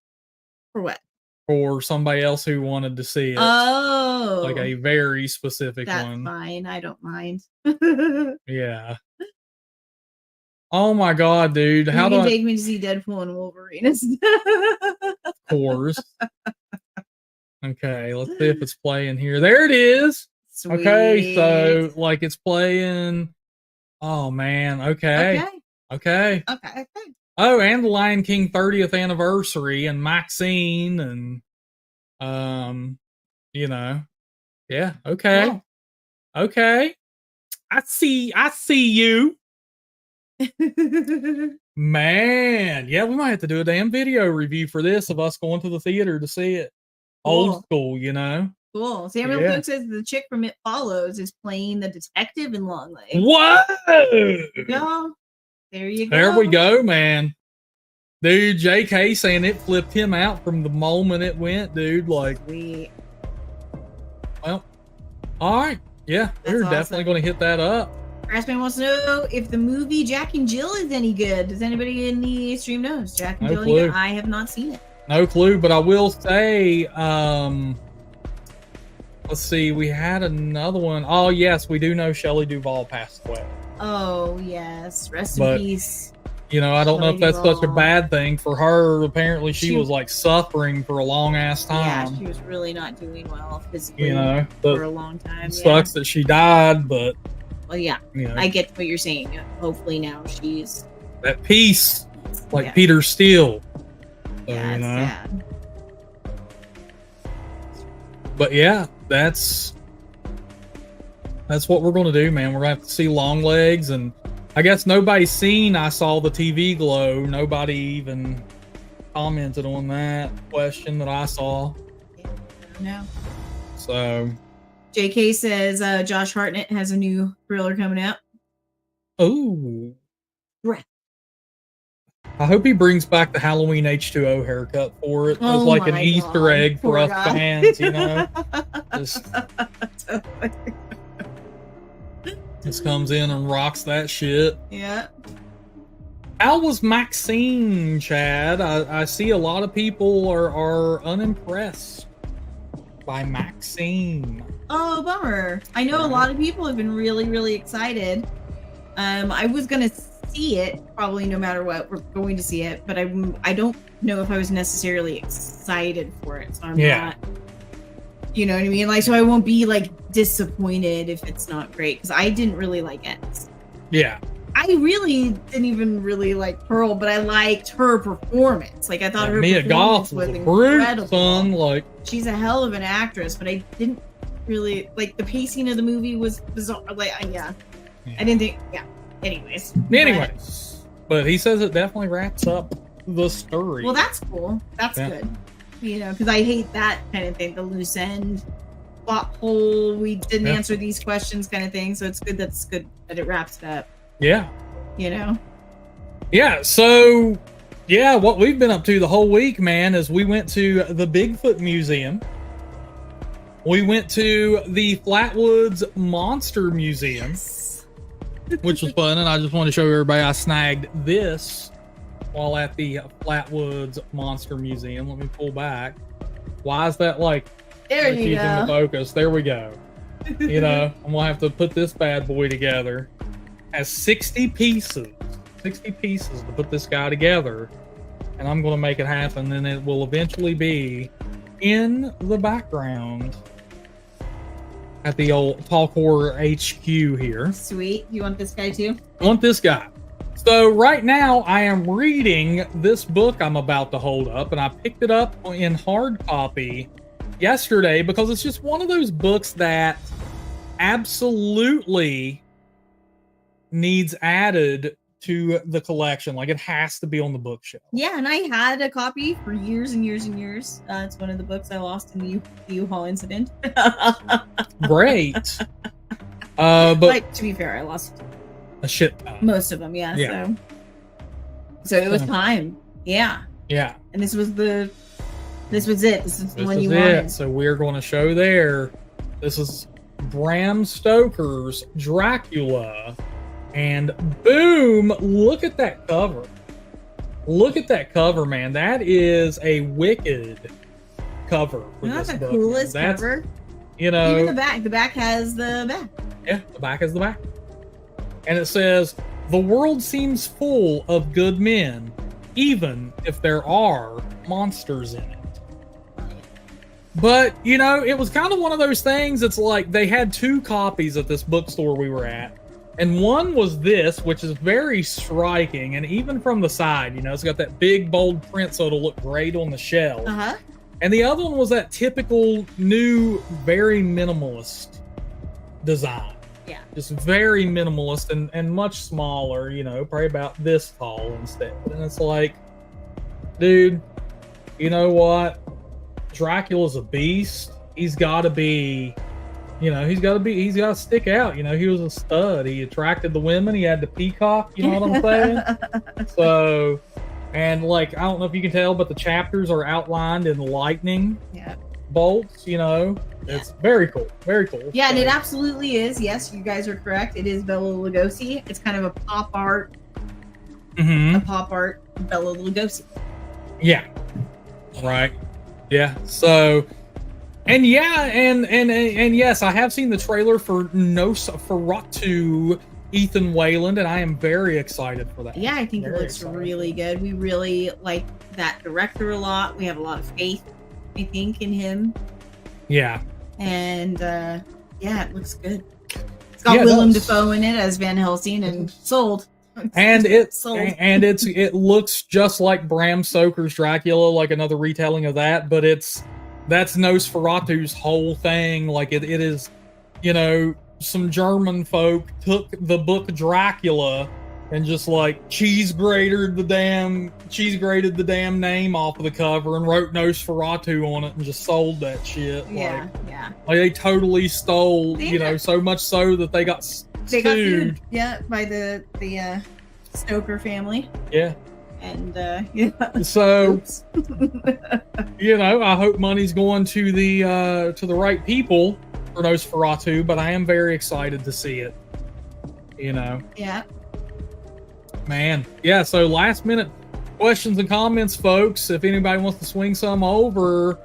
For what? For somebody else who wanted to see it. Oh. Like a very specific That's one. fine. I don't mind. Yeah. Oh my god, dude. How you do can I... take me to see Deadpool and Wolverine. Of course. Okay, let's see if it's playing here. There it is. Sweet. Okay, so like it's playing. Oh man, okay. Okay. Oh, and the Lion King 30th anniversary and Maxine and you know. Yeah, okay. Cool. Okay. I see you. Man, yeah, we might have to do a damn video review for this of us going to the theater to see it. Cool. Old school, you know. Cool. Samuel Cook says the chick from It Follows is playing the detective in Longlegs. Whoa! Yeah. There you go. There we go, man. Dude, JK saying it flipped him out from the moment it went, dude. Like, sweet. Well, all right. Yeah, we're definitely going to hit that up. Grassman wants to know if the movie Jack and Jill is any good. Does anybody in the stream knows? Jack and No Jill clue. any good? I have not seen it. No clue, but I will say, let's see, we had another one. Oh, yes, we do know Shelley Duvall passed away. Oh, yes. Rest in peace. You know, I don't know if that's Shelley such a bad thing for her. Apparently, she was like suffering for a long ass time. Yeah, she was really not doing well physically You know, for a long time. It sucks that she died, but well, yeah, you know, I get what you're saying. Hopefully now she's at peace, like Peter Steele. So, yeah, you it's know. sad. But yeah, that's what we're going to do, man. We're going to have to see Longlegs, and I guess nobody's seen I Saw the TV Glow. Nobody even commented on that question that I saw. No. So JK says Josh Hartnett has a new thriller coming out. Oh. Right. I hope he brings back the Halloween H2O haircut for it. It's like an Easter egg for us fans, you know? Just comes in and rocks that shit. Yeah. How was Maxine, Chad? I see a lot of people are unimpressed by Maxine. Oh, bummer. I know a lot of people have been really, really excited. I was going to see it, probably no matter what. We're going to see it, but I don't know if I was necessarily excited for it. So I'm not, you know what I mean? Like, so I won't be like disappointed if it's not great, because I didn't really like it. Yeah. I really didn't even really like Pearl, but I liked her performance. Like, I thought her Mia performance Goth was was a brute, incredible. son. Like, she's a hell of an actress, but I didn't really like the pacing of the movie was bizarre. Like, I didn't think. Yeah. Anyways. But he says it definitely wraps up the story. Well, that's cool. That's good. You know, because I hate that kind of thing, the loose end, plot hole. We didn't answer these questions, kind of thing. So it's good that it wraps it up. Yeah. You know. Yeah. So, yeah, what we've been up to the whole week, man, is we went to the Bigfoot Museum, We went to the Flatwoods Monster Museum, which was fun, and I just wanted to show everybody I snagged this while at the Flatwoods Monster Museum. Let me pull back. Why is that like there you keeping go. the focus? There we go. You know, I'm gonna have to put this bad boy together. Has 60 pieces to put this guy together, and I'm gonna make it happen, and it will eventually be in the background at the old Talk Horror HQ here. Sweet. You want this guy too? I want this guy. So right now I am reading this book I'm about to hold up, and I picked it up in hard copy yesterday because it's just one of those books that absolutely needs added to the collection. Like, it has to be on the bookshelf. Yeah, and I had a copy for years and years and years. It's one of the books I lost in the U-Haul incident. Great. But like, to be fair, I lost a shit ton. Most of them, yeah. So it was time. Yeah. Yeah. And this was it. This is the one you it. wanted. So we're going to show there. This is Bram Stoker's Dracula. And boom, look at that cover. Look at that cover, man. That is a wicked cover for That's this the book. coolest cover. You know, even the back. The back has the back. Yeah, the back is the back. And it says, "The world seems full of good men, even if there are monsters in it." But, you know, it was kind of one of those things. It's like they had two copies at this bookstore we were at. And one was this, which is very striking. And even from the side, you know, it's got that big, bold print, so it'll look great on the shelf. Uh-huh. And the other one was that typical, new, very minimalist design. Yeah. Just very minimalist and much smaller, you know, probably about this tall instead. And it's like, dude, you know what? Dracula's a beast. He's got to be, you know, he's got to stick out. You know, he was a stud. He attracted the women. He had the peacock. You know what I'm saying? So, and like, I don't know if you can tell, but the chapters are outlined in lightning bolts, you know. It's very cool. Very cool. Yeah, and it absolutely is. Yes, you guys are correct. It is Bela Lugosi. It's kind of a pop art. A pop art Bela Lugosi. Yeah. Right. Yeah. So, and yeah, and yes, I have seen the trailer for Nosferatu, Ethan Wayland, and I am very excited for that. Yeah, I think it looks really good. We really like that director a lot. We have a lot of faith, I think, in him. Yeah. And yeah, it looks good. It's got Willem Dafoe in it as Van Helsing, and sold. And it looks just like Bram Stoker's Dracula, like another retelling of that, but that's Nosferatu's whole thing. Like it is, you know, some German folk took the book Dracula and just like cheese grated the damn name off of the cover and wrote Nosferatu on it and just sold that shit. Yeah, like they totally stole, you know, so much so that they got sued. Yeah, by the Stoker family. Yeah. And yeah. So you know, I hope money's going to the right people for Nosferatu, but I am very excited to see it. You know. Yeah. Man. Yeah, so last minute questions and comments, folks. If anybody wants to swing some over,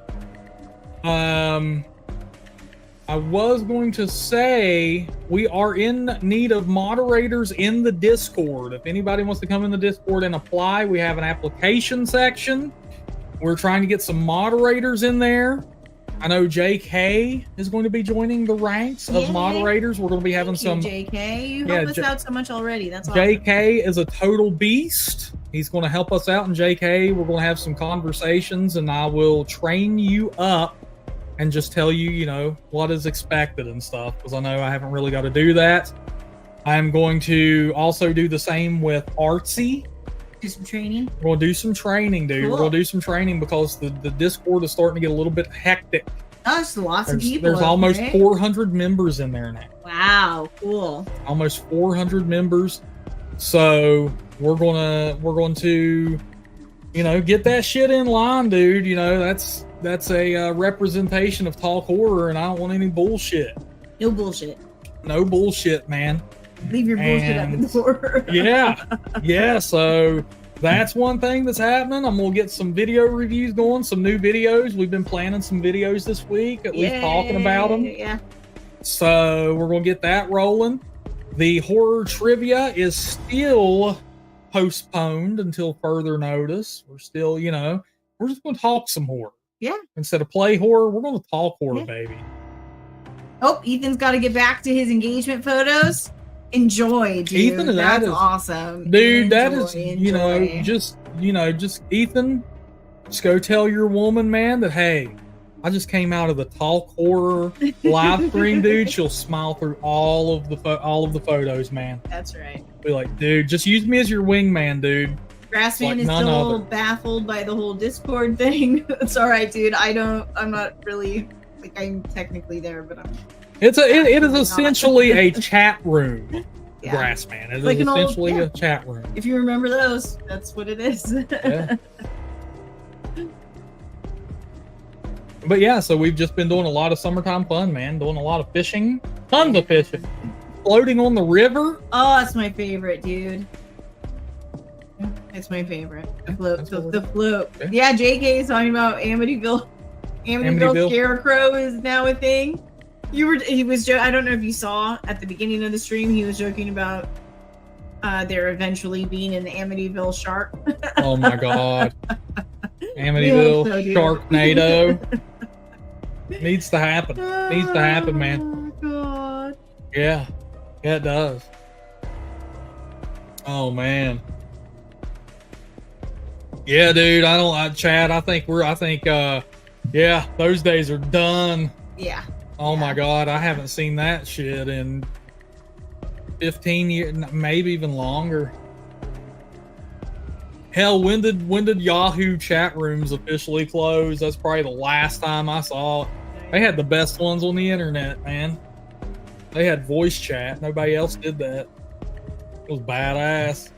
I was going to say we are in need of moderators in the Discord. If anybody wants to come in the Discord and apply, we have an application section. We're trying to get some moderators in there. I know JK is going to be joining the ranks of moderators. We're going to be having some. JK, you help us out so much already. That's awesome. JK is a total beast. He's going to help us out. And JK, we're going to have some conversations, and I will train you up and just tell you, you know, what is expected and stuff, because I know I haven't really got to do that. I'm going to also do the same with Artsy. Do some training? We're going to do some training, dude. Cool. We're going to do some training because the Discord is starting to get a little bit hectic. Oh, there's lots of people. There's almost 400 members in there now. Wow, cool. Almost 400 members. So we're going to, you know, get that shit in line, dude. You know, that's a representation of talk horror, and I don't want any bullshit. No bullshit. No bullshit, man. Leave your bullshit at the door. Yeah. So that's one thing that's happening. I'm gonna get some video reviews going, some new videos. We've been planning some videos this week, at least talking about them. Yeah. So we're gonna get that rolling. The horror trivia is still postponed until further notice. We're still, we're just gonna talk some horror. Yeah. Instead of play horror, we're gonna talk horror, baby. Oh, Ethan's got to get back to his engagement photos. Enjoy, dude. Ethan, that's awesome. Dude, that is, just Ethan, just go tell your woman, man, that, hey, I just came out of the talk horror live stream, dude. She'll smile through all of the photos, man. That's right. Be like, dude, just use me as your wingman, dude. Grassman is still baffled by the whole Discord thing. It's all right, dude. I'm not really, like, I'm technically there, but it is essentially a chat room. Yeah. Grassman. It is like essentially a chat room. If you remember those, that's what it is. Yeah. But yeah, so we've just been doing a lot of summertime fun, man. Doing a lot of fishing. Tons of fishing. Floating on the river. Oh, that's my favorite, dude. It's my favorite. The float. The float. Yeah, JK is talking about Amityville. Amityville Scarecrow is now a thing. He was I don't know if you saw at the beginning of the stream, he was joking about there eventually being an Amityville shark. Oh my god. Amityville Sharknado. Needs to happen. Needs to happen, man. Oh god. Yeah. Yeah, it does. Oh man. Yeah, dude, Chad, I think yeah, those days are done. Yeah. Oh my god, I haven't seen that shit in 15 years, maybe even longer. Hell, when did Yahoo chat rooms officially close? That's probably the last time I saw it. They had the best ones on the internet, man. They had voice chat. Nobody else did that. It was badass.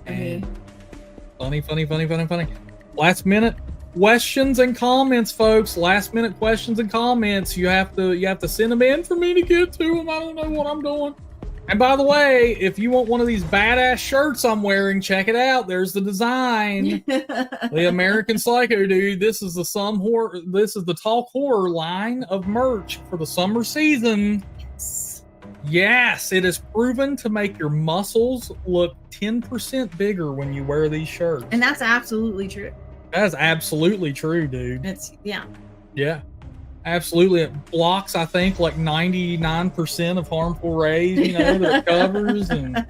And funny. Last minute questions and comments, folks. Last minute questions and comments. You have to send them in for me to get to them. I don't know what I'm doing. And by the way, if you want one of these badass shirts I'm wearing, check it out. There's the design. The American Psycho, dude. This is the Talk Horror line of merch for the summer season. Yes, it is proven to make your muscles look 10% bigger when you wear these shirts. And that's absolutely true. That is absolutely true, dude. Yeah. Absolutely. It blocks, I think, like 99% of harmful rays, that it covers, and,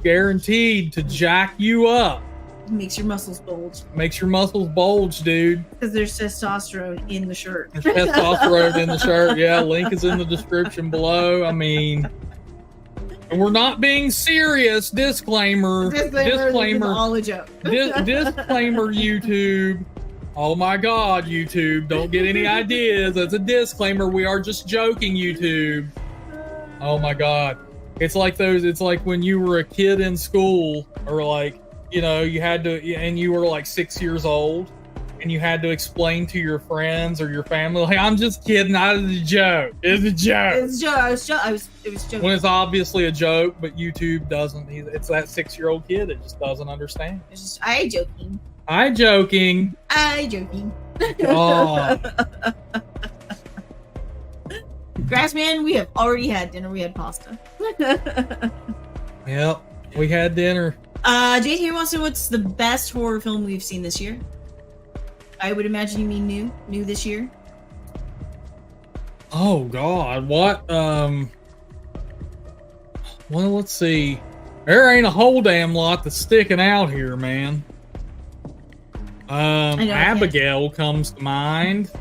guaranteed to jack you up. Makes your muscles bulge. Makes your muscles bulge, dude. Because there's testosterone in the shirt. There's testosterone in the shirt. Yeah, link is in the description below. I mean, and we're not being serious. Disclaimer. Disclaimer. All a joke. Disclaimer, YouTube. Oh my god, YouTube. Don't get any ideas. That's a disclaimer. We are just joking, YouTube. Oh my god. It's like when you were a kid in school, or like, you had to, and you were like 6 years old, and you had to explain to your friends or your family, like, I'm just kidding, it's a joke. It's a joke. It was joking. When it's obviously a joke, but YouTube doesn't. It's that 6-year-old kid that just doesn't understand. It's just, I joking. Oh. Grassman, we have already had dinner. We had pasta. Yep, we had dinner. JT wants to know what's the best horror film we've seen this year. I would imagine you mean new this year. Oh God, what? Well, let's see. There ain't a whole damn lot that's sticking out here, man. Abigail comes to mind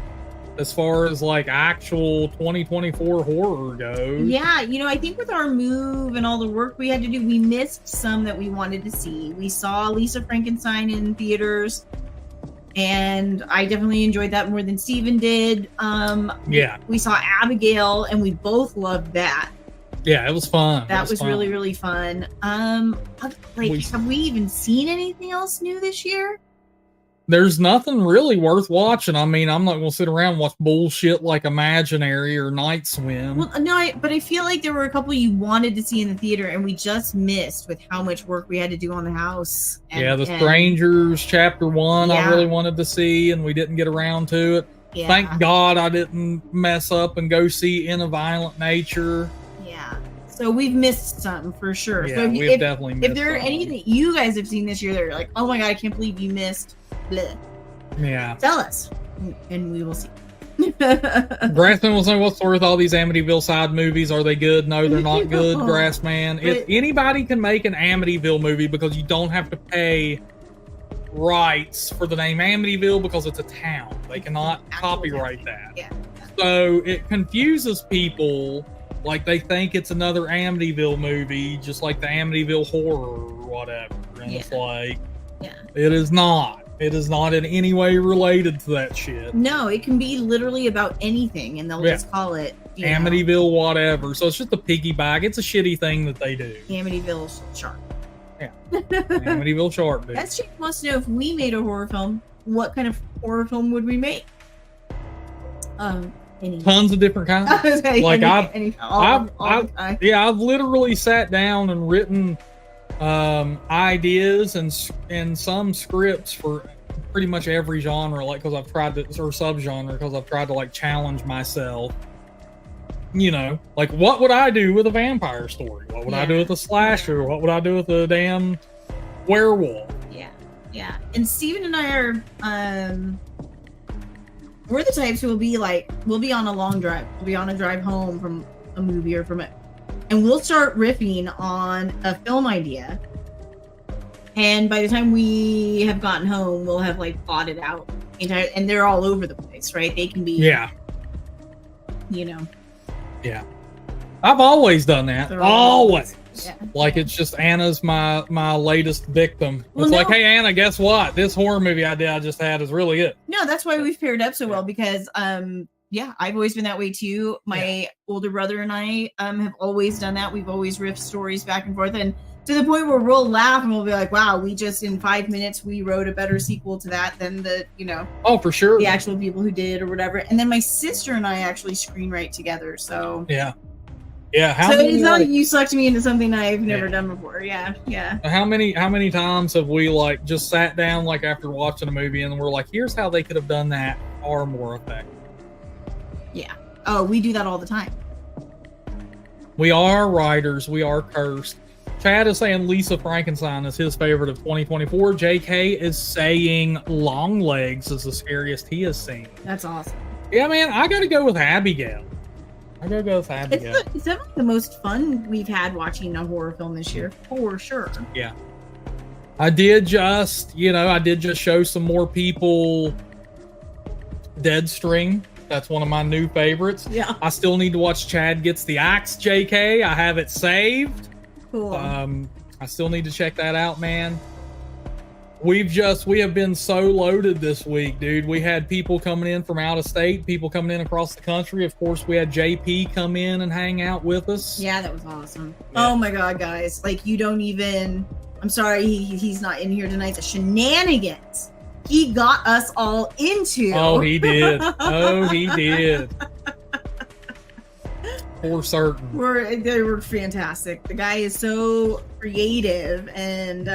as far as like actual 2024 horror goes. Yeah, I think with our move and all the work we had to do, we missed some that we wanted to see. We saw Lisa Frankenstein in theaters, and I definitely enjoyed that more than Steven did. We saw Abigail, and we both loved that. Yeah, it was fun. That was really, really fun. Have we even seen anything else new this year? there's nothing really worth watching. I mean, I'm not going to sit around and watch bullshit like Imaginary or Night Swim. Well, no, but I feel like there were a couple you wanted to see in the theater, and we just missed with how much work we had to do on the house. The Strangers Chapter 1 I really wanted to see, and we didn't get around to it. Yeah. Thank God I didn't mess up and go see In a Violent Nature. Yeah. So we've missed some for sure. Yeah, so we've definitely missed if there are any that you guys have seen this year that are like, oh my God, I can't believe you missed, bleh, Yeah. tell us, and we will see. Grassman will say, what's worth all these Amityville side movies? Are they good? No, they're not good, Grassman. If anybody can make an Amityville movie because you don't have to pay rights for the name Amityville because it's a town. They cannot copyright that. Yeah. So it confuses people, like they think it's another Amityville movie, just like the Amityville Horror or whatever. And it's like, it is not. It is not in any way related to that shit. No, it can be literally about anything, and they'll just call it Amityville whatever. So it's just a piggyback. It's a shitty thing that they do. Amityville Shark. Yeah. Amityville Shark, dude. That chick wants to know if we made a horror film, what kind of horror film would we make? Tons of different kinds. Like I've literally sat down and written ideas and some scripts for pretty much every genre, like because I've tried to, or subgenre, because I've tried to like challenge myself. You know, like what would I do with a vampire story? What would I do with a slasher? What would I do with a damn werewolf? Yeah. And Steven and I are we're the types who will be like, we'll be on a long drive. We'll be on a drive home from a movie or from it. And we'll start riffing on a film idea. And by the time we have gotten home, we'll have like thought it out. And they're all over the place, right? They can be, you know. Yeah. I've always done that. Always. Yeah. Like it's just Anna's my latest victim. It's like, hey Anna, guess what? This horror movie idea I just had is really it. No, that's why we've paired up so well, because I've always been that way too. My older brother and I have always done that. We've always riffed stories back and forth, and to the point where we'll laugh and we'll be like, wow, we just in 5 minutes we wrote a better sequel to that than the, you know, for sure, the actual people who did or whatever. And then my sister and I actually screenwrite together, so how so many, it's not like you sucked me into something I've never done before. How many times have we like just sat down like after watching a movie and we're like, here's how they could have done that far more effective. We do that all the time. We are writers. We are cursed. Chad is saying Lisa Frankenstein is his favorite of 2024. JK is saying Longlegs is the scariest he has seen. That's awesome. Yeah, man, I gotta go with Abigail. It's definitely the most fun we've had watching a horror film this year, for sure. Yeah. I did just show some more people Deadstring. That's one of my new favorites. Yeah. I still need to watch Chad Gets the Axe, JK. I have it saved. Cool. I still need to check that out, man. We have been so loaded this week, dude. We had people coming in from out of state, people coming in across the country. Of course, we had JP come in and hang out with us. Yeah, that was awesome. Yeah. Oh my God, guys. Like, you don't even, I'm sorry he's not in here tonight. The shenanigans he got us all into. Oh, he did. He did. For certain. They were fantastic. The guy is so creative and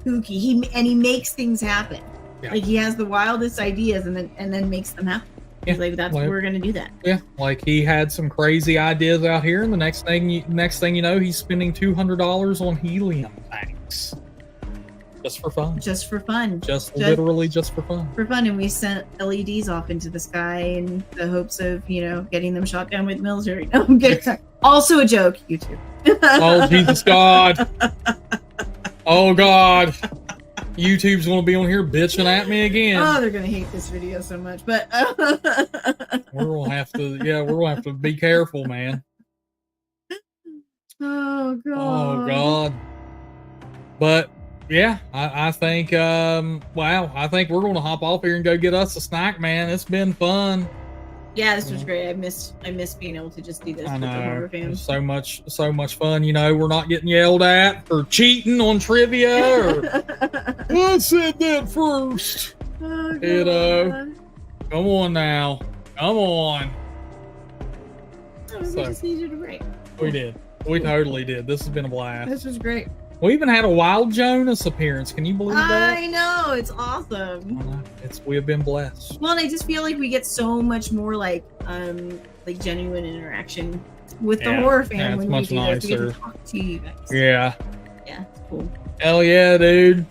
kooky. He makes things happen. Yeah. Like, he has the wildest ideas and then makes them happen. He's like, we're gonna do that. Yeah, like he had some crazy ideas out here, and the next thing you know, he's spending $200 on helium tanks. Just for fun. Literally just for fun. And we sent LEDs off into the sky in the hopes of, getting them shot down with military. No, I'm kidding. Also a joke, YouTube. Oh, Jesus God. Oh, God. YouTube's going to be on here bitching at me again. Oh, they're going to hate this video so much, but we're going to have to be careful, man. Oh, God. Oh, God. But yeah, I think, I think we're going to hop off here and go get us a snack, man. It's been fun. Yeah, this was great. I miss being able to just do this with the HorrorFam. It's so much fun. We're not getting yelled at for cheating on trivia or I said that first. Oh, Kiddo. God. Come on now. Come on. Oh, we just needed a break. We did. We totally did. This has been a blast. This was great. We even had a Wild Jonas appearance. Can you believe that? I know. It's awesome. We have been blessed. Well, and I just feel like we get so much more like genuine interaction with the horror fan yeah, it's when much we do this. We get nicer. to talk to you guys. Yeah. Yeah, it's cool. Hell yeah, dude.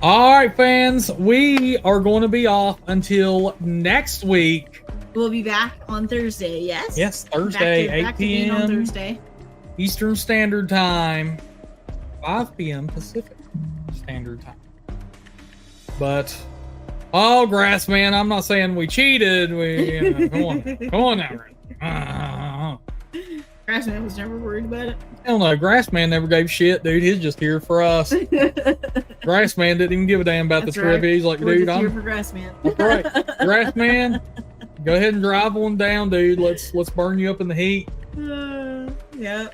All right, fans. We are going to be off until next week. We'll be back on Thursday, yes? Yes, Thursday, 8 being on p.m. Thursday. Eastern Standard Time, 5 p.m. Pacific Standard Time. But, oh, Grassman, I'm not saying we cheated. Come on now. Grassman was never worried about it. Hell no, Grassman never gave shit, dude. He's just here for us. Grassman didn't even give a damn about That's the trivia. right. He's like, We're dude, just here I'm for Grassman. that's right. Grassman, go ahead and drive on down, dude. Let's burn you up in the heat. Yeah.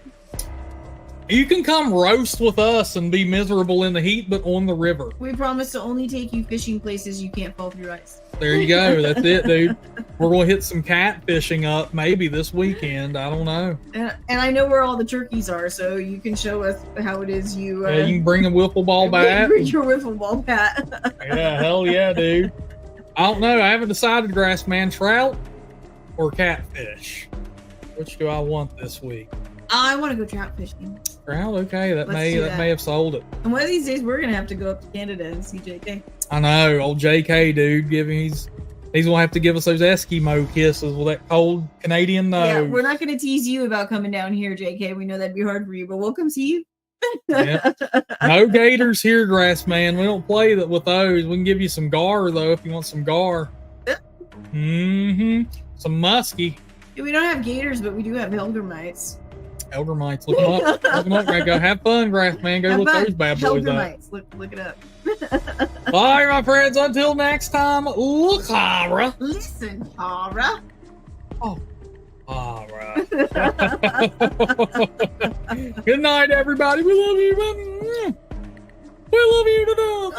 You can come roast with us and be miserable in the heat, but on the river. We promise to only take you fishing places you can't fall through ice. There you go. That's it, dude. We're going to hit some catfishing up maybe this weekend. I don't know. And I know where all the turkeys are, so you can show us how it is you... Yeah, you can bring a wiffle ball bat. Bring your wiffle ball bat. Yeah, hell yeah, dude. I don't know. I haven't decided, Grassman. Trout or catfish? Which do I want this week? I want to go trout fishing. Trout? Okay, that Let's may do that that. may have sold it. And one of these days, we're going to have to go up to Canada and see JK. I know, old JK, dude. He's gonna have to give us those Eskimo kisses with that cold Canadian nose. Yeah, we're not going to tease you about coming down here, JK. We know that'd be hard for you, but we'll come see you. Yeah. No gators here, Grassman. We don't play that with those. We can give you some gar though if you want some gar. Some muskie. Yeah, we don't have gators, but we do have Helgermites. Eldermites. Look them up. Look them up. Go have fun, Grassman. Go Have look fun. those bad boys up. Helgermites. Look it up. All right, my friends. Until next time, look, horror. Listen, horror. Oh, all right. Good night, everybody. We love you. We love you to death.